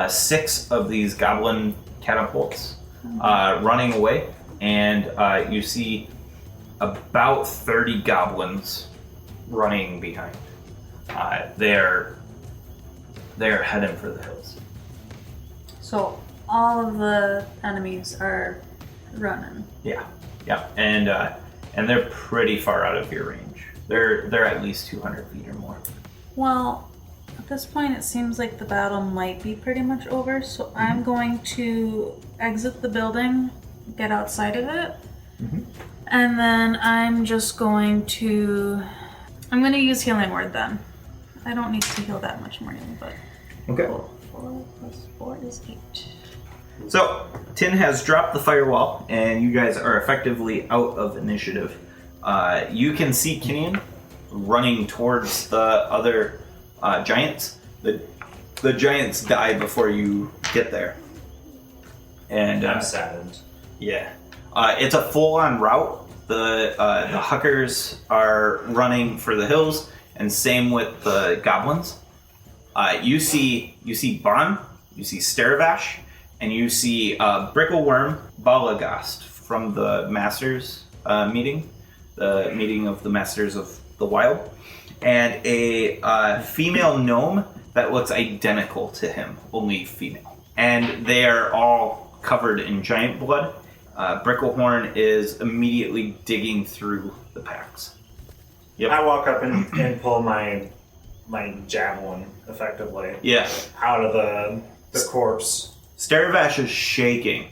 6 of these goblin catapults running away, and you see about 30 goblins running behind. They're heading for the hills. So all of the enemies are running. Yeah, and they're pretty far out of your range. They're at least 200 feet or more. Well, at this point it seems like the battle might be pretty much over, so I'm going to exit the building, get outside of it, and then I'm going to use Healing Word then. I don't need to heal that much more, but... Okay. 4 plus 4 is 8. So, Tin has dropped the firewall, and you guys are effectively out of initiative. You can see Kinian running towards the other giants. The giants die before you get there. And I'm saddened. yeah. It's a full-on route. The Huckers are running for the hills, and same with the goblins. You see Bon, you see Staravash, and you see Brickleworm Balagast from the Masters meeting, the meeting of the Masters of the Wild, and a female gnome that looks identical to him, only female. And they are all covered in giant blood, Bricklehorn is immediately digging through the packs. Yep. I walk up and pull my javelin, effectively, out of the corpse. Staravash is shaking.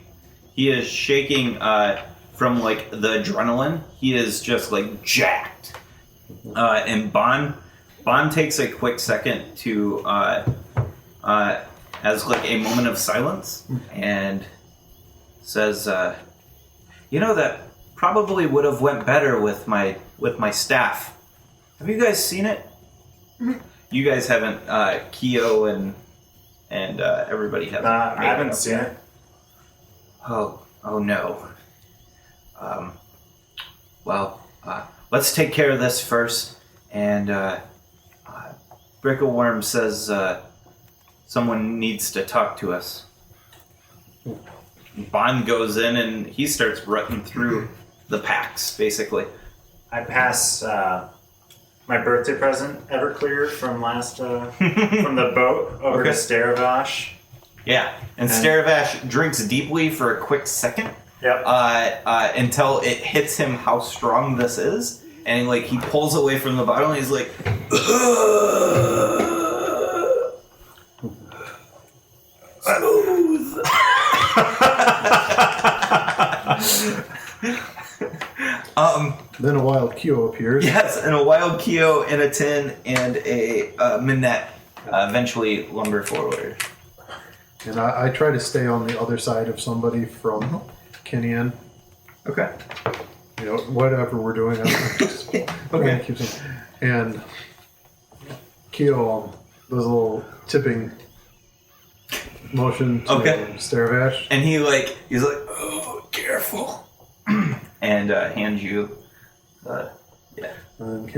He is shaking from like the adrenaline. He is just like jacked. And Bond takes a quick second to as like a moment of silence and says, that probably would have went better with my staff. Have you guys seen it? You guys haven't. Keo and everybody haven't. I haven't seen it. Oh no. Let's take care of this first. And Brickleworm says someone needs to talk to us. Bond goes in and he starts rutting through the packs, basically. I pass my birthday present, Everclear, from last from the boat over to Staravash. Yeah, and Staravash drinks deeply for a quick second. Yep. Until it hits him how strong this is, and like he pulls away from the bottle, and he's like, smooth. Then a wild Kyo appears. Yes, and a wild Keo in a tin and a Minette, eventually lumber forward. And I try to stay on the other side of somebody from Kenyan. Okay. Whatever we're doing. Okay. And Keo does a little tipping motion to Staravash. And he's like, oh, careful. And hands you And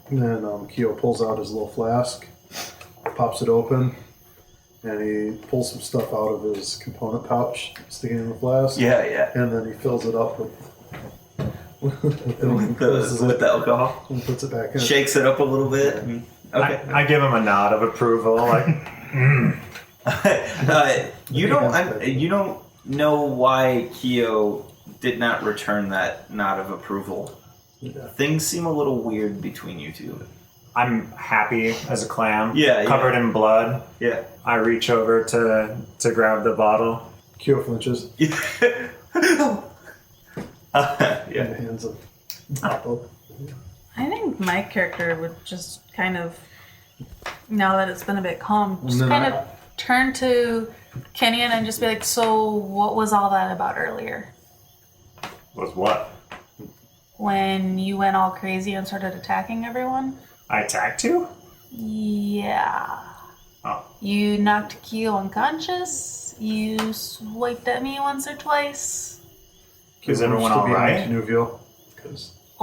then Keo pulls out his little flask, pops it open, and he pulls some stuff out of his component pouch, sticking in the flask. Yeah. And then he fills it up with the alcohol. And puts it back in. Shakes it up a little bit. And, okay. I give him a nod of approval, like. You don't know why Keo did not return that nod of approval. Yeah. Things seem a little weird between you two. I'm happy as a clam. Covered in blood. Yeah. I reach over to grab the bottle. Keo flinches. Yeah. Hands up. Pop. I think my character would just kind of, now that it's been a bit calm, just kind of turn to Kenyan and just be like, so what was all that about earlier? Was what? When you went all crazy and started attacking everyone? I attacked you? Yeah. Oh. You knocked Keo unconscious. You swiped at me once or twice. Is everyone all right? Well,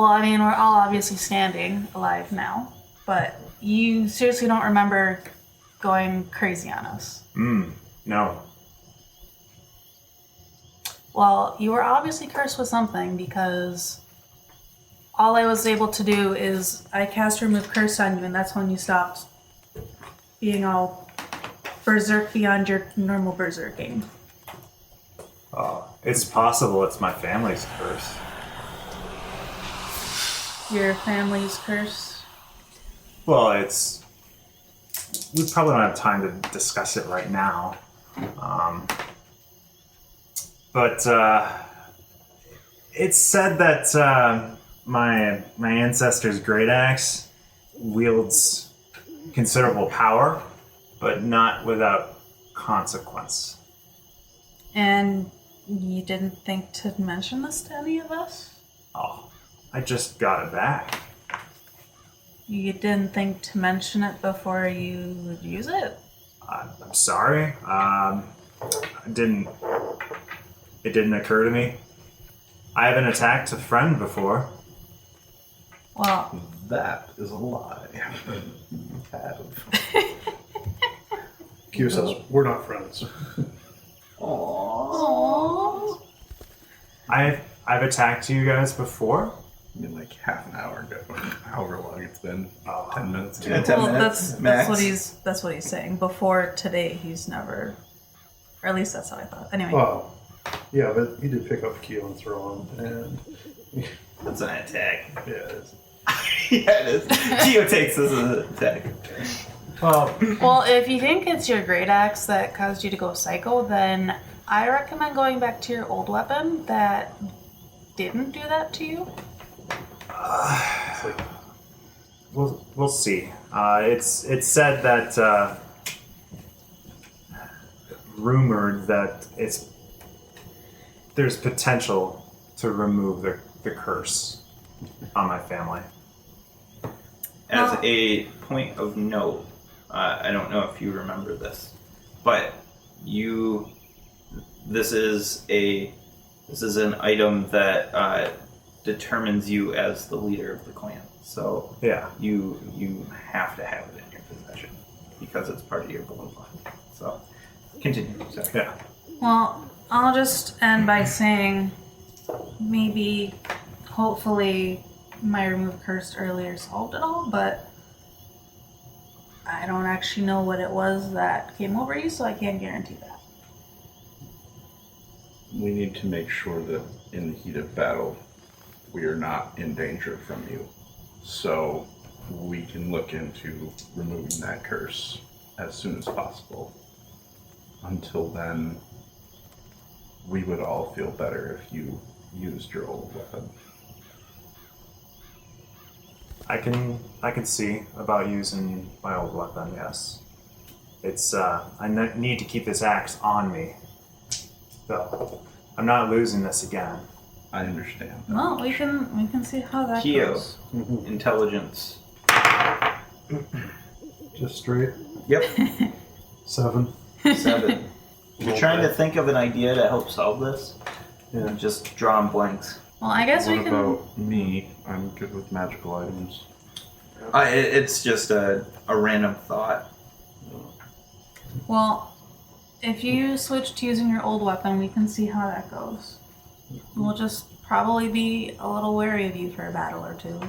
I mean, we're all obviously standing alive now, but you seriously don't remember going crazy on us? No. Well, you were obviously cursed with something, because all I was able to do is I cast Remove Curse on you, and that's when you stopped being all berserk beyond your normal berserking. It's possible it's my family's curse. Your family's curse? Well, we probably don't have time to discuss it right now. But it's said that my ancestor's great axe wields considerable power, but not without consequence. And you didn't think to mention this to any of us? Oh, I just got it back. You didn't think to mention it before you would use it? I'm sorry. It didn't occur to me. I haven't attacked a friend before. Well, That is a lie. Keo says, we're not friends. aww. I've attacked you guys before. I mean, like half an hour ago, however long it's been. 10 minutes ago. Yeah, 10 Well, minutes, that's max. what he's saying. Before today, he's never, or at least that's how I thought. Anyway, Oh, Yeah, but he did pick up Keo and throw him, and That's an attack. yeah, it is. Yeah, it is. Geo takes this as an attack. Well, if you think it's your great axe that caused you to go psycho, then I recommend going back to your old weapon that didn't do that to you. We'll see. It's said that rumored that there's potential to remove the curse on my family. As a point of note, I don't know if you remember this, but this is an item that determines you as the leader of the clan. So Yeah. you have to have it in your possession because it's part of your bloodline. So continue. Sorry. Yeah. Well, I'll just end by saying maybe, hopefully, my remove cursed earlier solved it all, but I don't actually know what it was that came over you, so I can't guarantee that. We need to make sure that in the heat of battle, we are not in danger from you. So we can look into removing that curse as soon as possible. Until then, we would all feel better if you used your old weapon. I can see about using my old weapon. Yes. It's I need to keep this axe on me. So I'm not losing this again. I understand. Well, we can see how that Keo, goes. intelligence. Just straight. Yep. 7. 7. You're trying to think of an idea to help solve this? Yeah. Just drawing blanks. Well, I guess we What can. about me? I'm good with magical items. It's just a random thought. Well, if you switch to using your old weapon, we can see how that goes. We'll just probably be a little wary of you for a battle or two.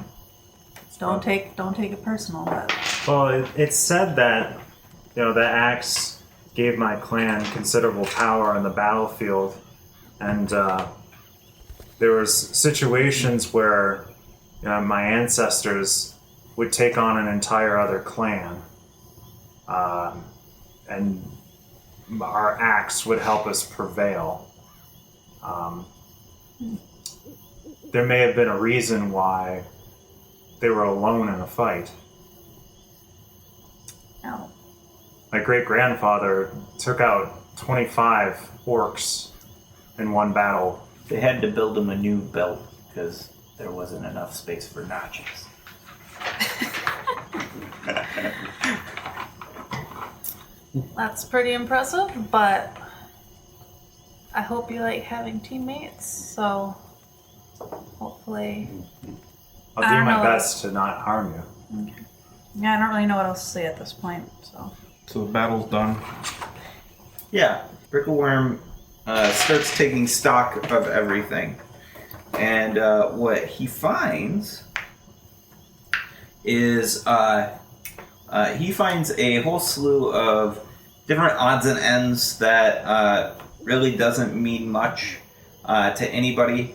Don't take it personal, but Well, it's said that the axe gave my clan considerable power on the battlefield, and there was situations where my ancestors would take on an entire other clan, and our axe would help us prevail. There may have been a reason why they were alone in a fight. no. My great-grandfather took out 25 orcs in one battle. They had to build him a new belt because there wasn't enough space for notches. That's pretty impressive, but I hope you like having teammates, so hopefully. I'll I do don't my know. best to not harm you. Yeah, I don't really know what else to say at this point, so. So the battle's done. Yeah, Brickleworm starts taking stock of everything. And what he finds is he finds a whole slew of different odds and ends that really doesn't mean much to anybody.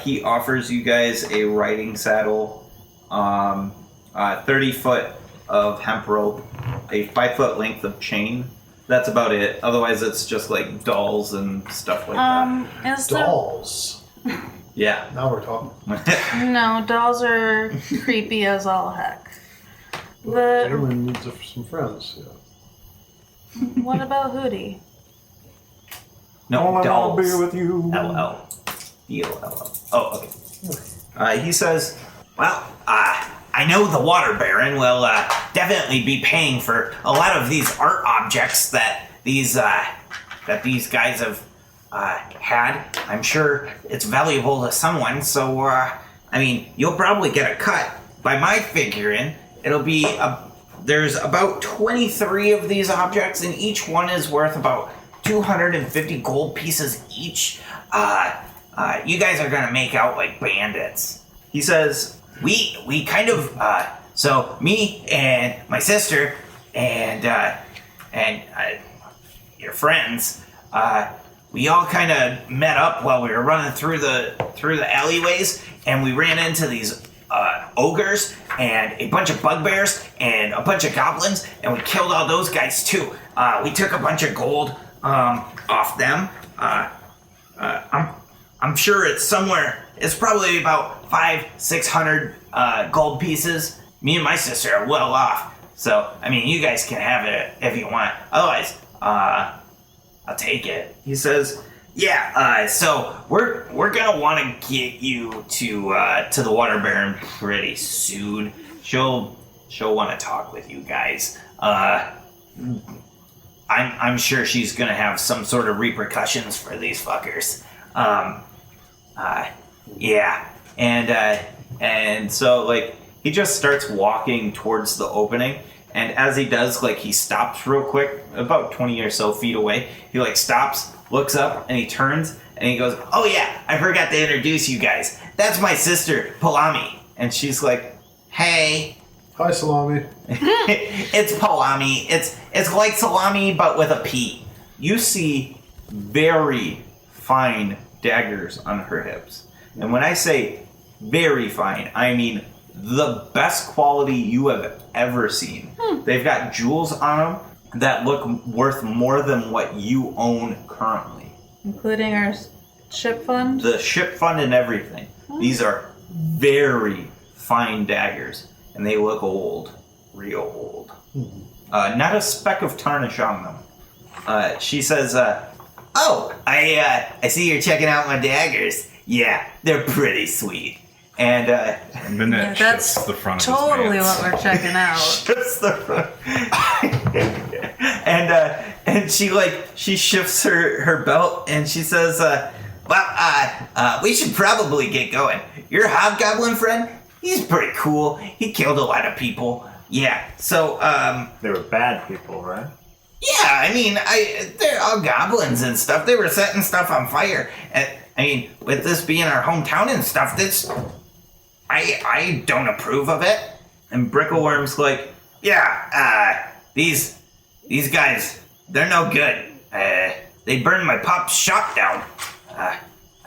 He offers you guys a riding saddle, 30 foot of hemp rope, a 5 foot length of chain. That's about it. Otherwise, it's just like dolls and stuff like that. Is there... Dolls. Yeah. Now we're talking. No, dolls are creepy as all heck. Everyone needs some friends. Yeah. What about Hootie? No, dolls. I'll be with you. LL. D-O-L-L. Oh, okay. He says, well, I know the Water Baron will definitely be paying for a lot of these art objects that these guys have had. I'm sure it's valuable to someone, so, I mean, you'll probably get a cut. By my figuring, it'll be, there's about 23 of these objects, and each one is worth about 250 gold pieces each. You guys are gonna make out like bandits. He says, we kind of, so me and my sister and your friends, we all kind of met up while we were running through the alleyways, and we ran into these ogres and a bunch of bugbears and a bunch of goblins, and we killed all those guys too. We took a bunch of gold off them. I'm sure it's somewhere. It's probably about 500-600 gold pieces. Me and my sister are well off. So, I mean, you guys can have it if you want. Otherwise, I'll take it. He says, yeah, so we're gonna want to get you to the Water Baron pretty soon. She'll want to talk with you guys. I'm sure she's gonna have some sort of repercussions for these fuckers. Yeah, and so like he just starts walking towards the opening, and as he does, like he stops real quick, about 20 or so feet away. He like stops, looks up, and he turns and he goes, "Oh yeah, I forgot to introduce you guys. That's my sister, Palami." And she's like, "Hey." Hi, Salami. It's Palami. It's like salami, but with a P. You see very fine daggers on her hips. And when I say very fine, I mean the best quality you have ever seen. They've got jewels on them that look worth more than what you own currently. Including our ship fund? The ship fund and everything. These are very fine daggers. And they look old. Real old. Not a speck of tarnish on them. She says, "Oh, I see you're checking out my daggers. Yeah, they're pretty sweet." And Minette that's shifts the front of totally his pants. what we're checking out. shifts the front. and she shifts her belt and she says, we should probably get going. Your hobgoblin friend, he's pretty cool. He killed a lot of people. Yeah, so They were bad people, right? yeah, I mean, they're all goblins and stuff. They were setting stuff on fire. And, I mean, with this being our hometown and stuff, I don't approve of it. And Brickleworm's like, yeah, these guys, they're no good. They burned my pop's shop down. I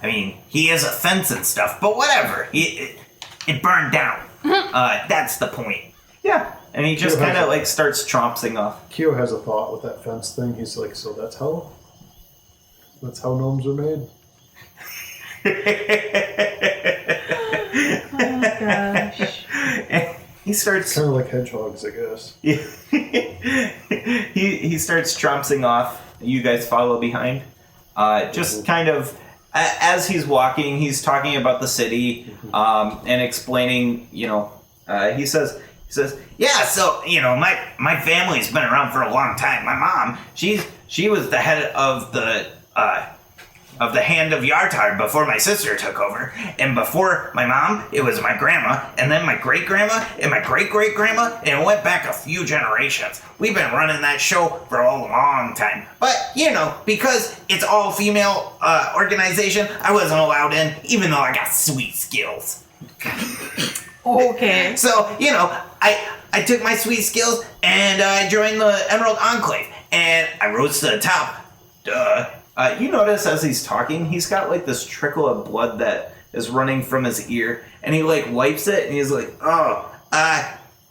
mean, he is a fence and stuff, but whatever. It burned down. That's the point. Yeah. And he just kind of like starts trompsing off. Kyo has a thought with that fence thing. He's like, so that's how gnomes are made? Oh my gosh. He starts Kind of like hedgehogs, I guess. he starts trompsing off. You guys follow behind. Just kind of as he's walking, he's talking about the city and explaining. He says, yeah. So my family's been around for a long time. My mom, she was the head of the Hand of Yartar before my sister took over. And before my mom, it was my grandma, and then my great-grandma, and my great-great-grandma, and it went back a few generations. We've been running that show for a long time. But, because it's all-female organization, I wasn't allowed in, even though I got sweet skills. Okay. So, I took my sweet skills, and I joined the Emerald Enclave, and I rose to the top. Duh. You notice as he's talking, he's got like this trickle of blood that is running from his ear, and he like wipes it, and he's like,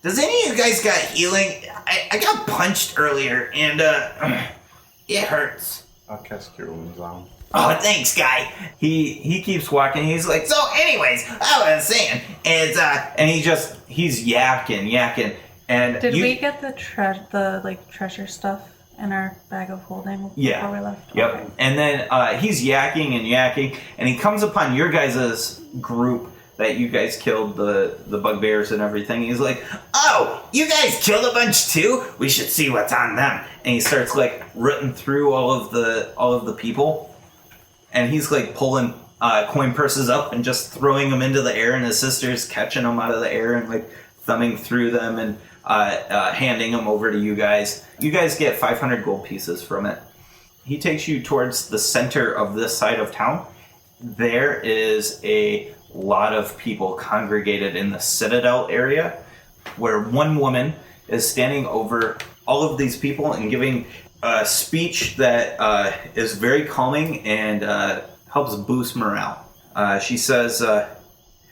does any of you guys got healing? I got punched earlier, and it hurts. I'll cast Cure Wounds on him. Oh, thanks, guy. He keeps walking. He's like, so anyways, I was saying is and he's yakking, and Did we get the treasure stuff in our bag of holding before we left? Yep. Okay. And then he's yakking, and he comes upon your guys' group that you guys killed the bugbears and everything. He's like, oh, you guys killed a bunch too? We should see what's on them. And he starts like rooting through all of the people, and he's like pulling coin purses up and just throwing them into the air, and his sister's catching them out of the air and like thumbing through them and handing them over to you guys. You guys get 500 gold pieces from it. He takes you towards the center of this side of town. There is a lot of people congregated in the Citadel area, where one woman is standing over all of these people and giving speech that is very calming and helps boost morale. She says,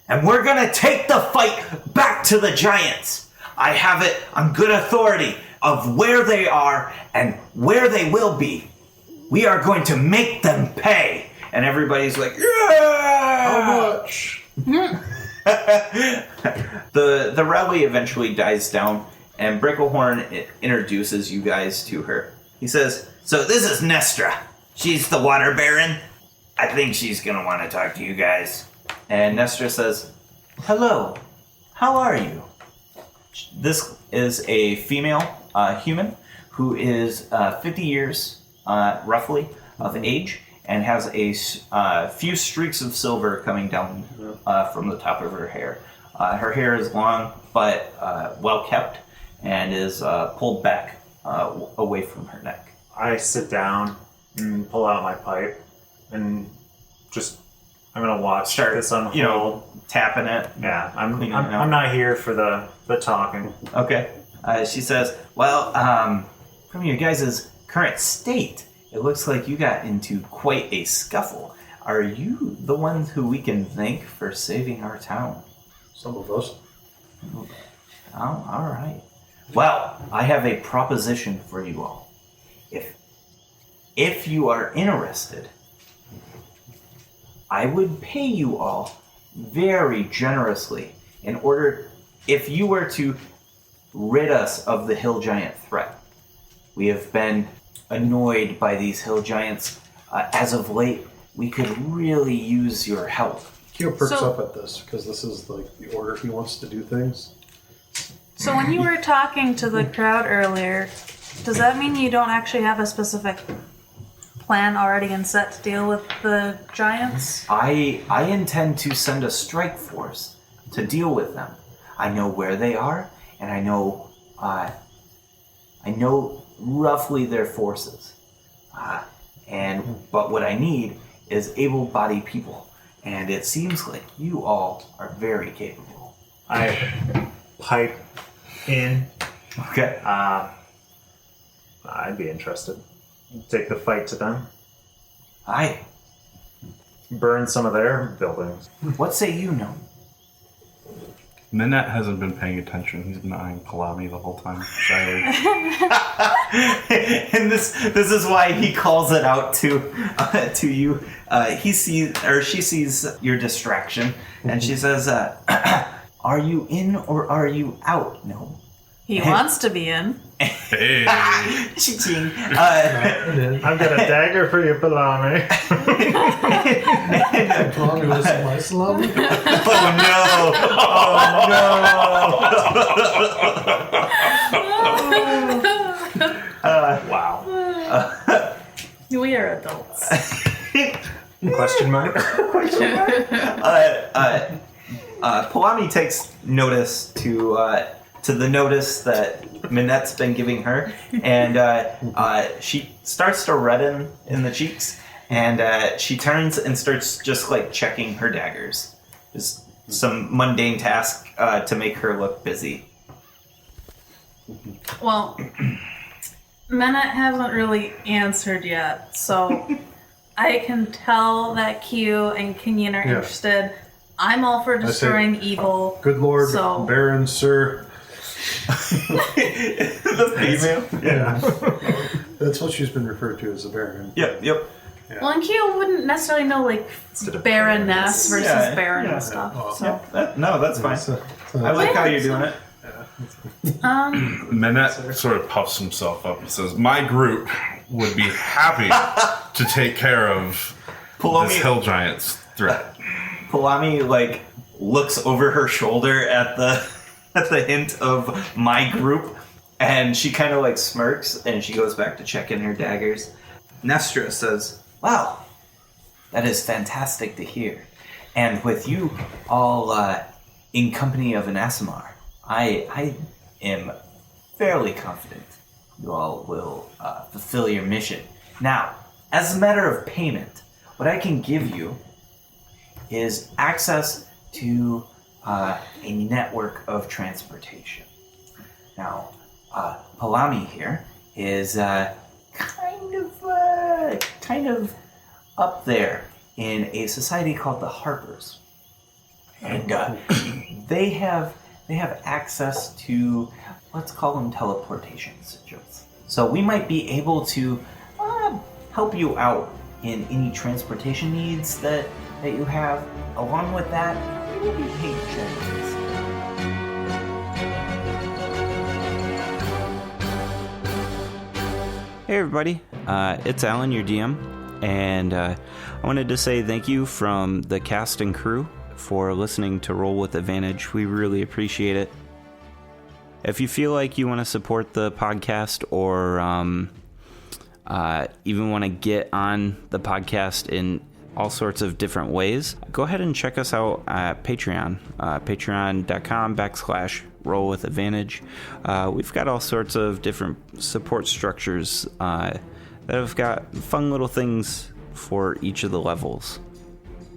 and we're gonna take the fight back to the giants. I have it on good authority of where they are and where they will be. We are going to make them pay. And everybody's like, yeah! How much? The rally eventually dies down, and Bricklehorn introduces you guys to her. He says, so this is Nestra. She's the water baron. I think she's going to want to talk to you guys. And Nestra says, hello. How are you? This is a female human who is 50 years, roughly, of age, and has a few streaks of silver coming down from the top of her hair. Her hair is long, but well kept, and is pulled back away from her neck. I sit down and pull out my pipe, and I'm gonna watch this unfold. Tapping it. Yeah, I'm Cleaning it out. I'm not here for the talking. Okay. She says, well, from your guys' current state, it looks like you got into quite a scuffle. Are you the ones who we can thank for saving our town? Some of us. Oh, all right. Well, I have a proposition for you all. If you are interested, I would pay you all very generously in order, if you were to rid us of the hill giant threat. We have been annoyed by these hill giants. As of late, we could really use your help. Keo perks So- up at this because this is like the order he wants to do things. So when you were talking to the crowd earlier, does that mean you don't actually have a specific plan already in set to deal with the giants? I intend to send a strike force to deal with them. I know where they are, and I know roughly their forces. But what I need is able-bodied people, and it seems like you all are very capable. I pipe in. Okay. I'd be interested. Take the fight to them. Aye. Burn some of their buildings. What say you, No? Minette hasn't been paying attention. He's been eyeing Palami the whole time, shyly. And this is why he calls it out to you. She sees your distraction, and she says, "Are you in or are you out? No." He wants to be in. Hey! Ching. I've got a dagger for you, Palami. Tommy was my salami. Wow. We are adults. Question mark? Palami takes notice to the notice that Minette's been giving her, and she starts to redden in the cheeks, and she turns and starts just like checking her daggers. Just some mundane task to make her look busy. Well, Minette hasn't really answered yet, so I can tell that Q and Kenyon are Yeah. interested. I'm all for destroying evil. Good Lord, So- Baron, Sir. The female. Yeah. That's what she's been referred to as the Baron. Yep. Well, and Q wouldn't necessarily know like Instead of Baroness versus Yeah, Baron yeah. and stuff. Oh. So, No, that's fine. So- I like how you're doing it. Minette sort of puffs himself up and says, my group would be happy to take care of this hill giant's threat. Palami like looks over her shoulder at the hint of my group, and she kind of like smirks, and she goes back to check in her daggers. Nestra says, "Wow, that is fantastic to hear. And with you all in company of an Asimar, I am fairly confident you all will fulfill your mission. Now, as a matter of payment, what I can give you is access to a network of transportation. Now, Palami here is kind of up there in a society called the Harpers. And they have access to, let's call them teleportation sigils. So we might be able to help you out in any transportation needs that you have. Along with that, we will be paid generously. Hey everybody, it's Alan, your DM, and I wanted to say thank you from the cast and crew for listening to Roll with Advantage. We really appreciate it. If you feel like you want to support the podcast or even want to get on the podcast in all sorts of different ways, go ahead and check us out at Patreon, patreon.com/Roll with Advantage. We've got all sorts of different support structures that have got fun little things for each of the levels.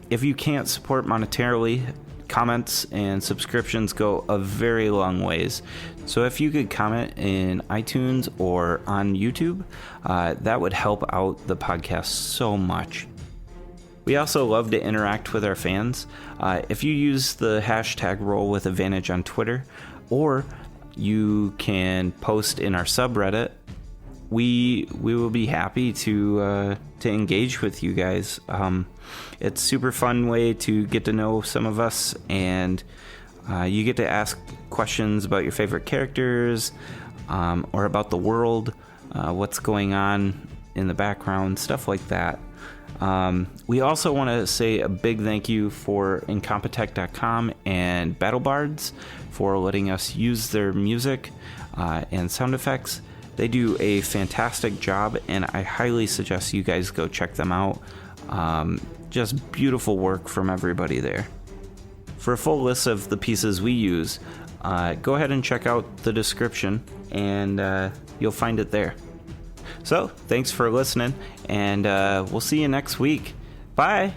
If you can't support monetarily, comments and subscriptions go a very long ways. So if you could comment in iTunes or on YouTube, that would help out the podcast so much. We also love to interact with our fans. If you use the hashtag Roll with Advantage on Twitter, or you can post in our subreddit, we will be happy to engage with you guys. It's a super fun way to get to know some of us, and you get to ask questions about your favorite characters, or about the world, what's going on in the background, stuff like that. We also want to say a big thank you for Incompetech.com and BattleBards for letting us use their music and sound effects. They do a fantastic job, and I highly suggest you guys go check them out. Just beautiful work from everybody there. For a full list of the pieces we use, go ahead and check out the description, and you'll find it there. So, thanks for listening, and we'll see you next week. Bye!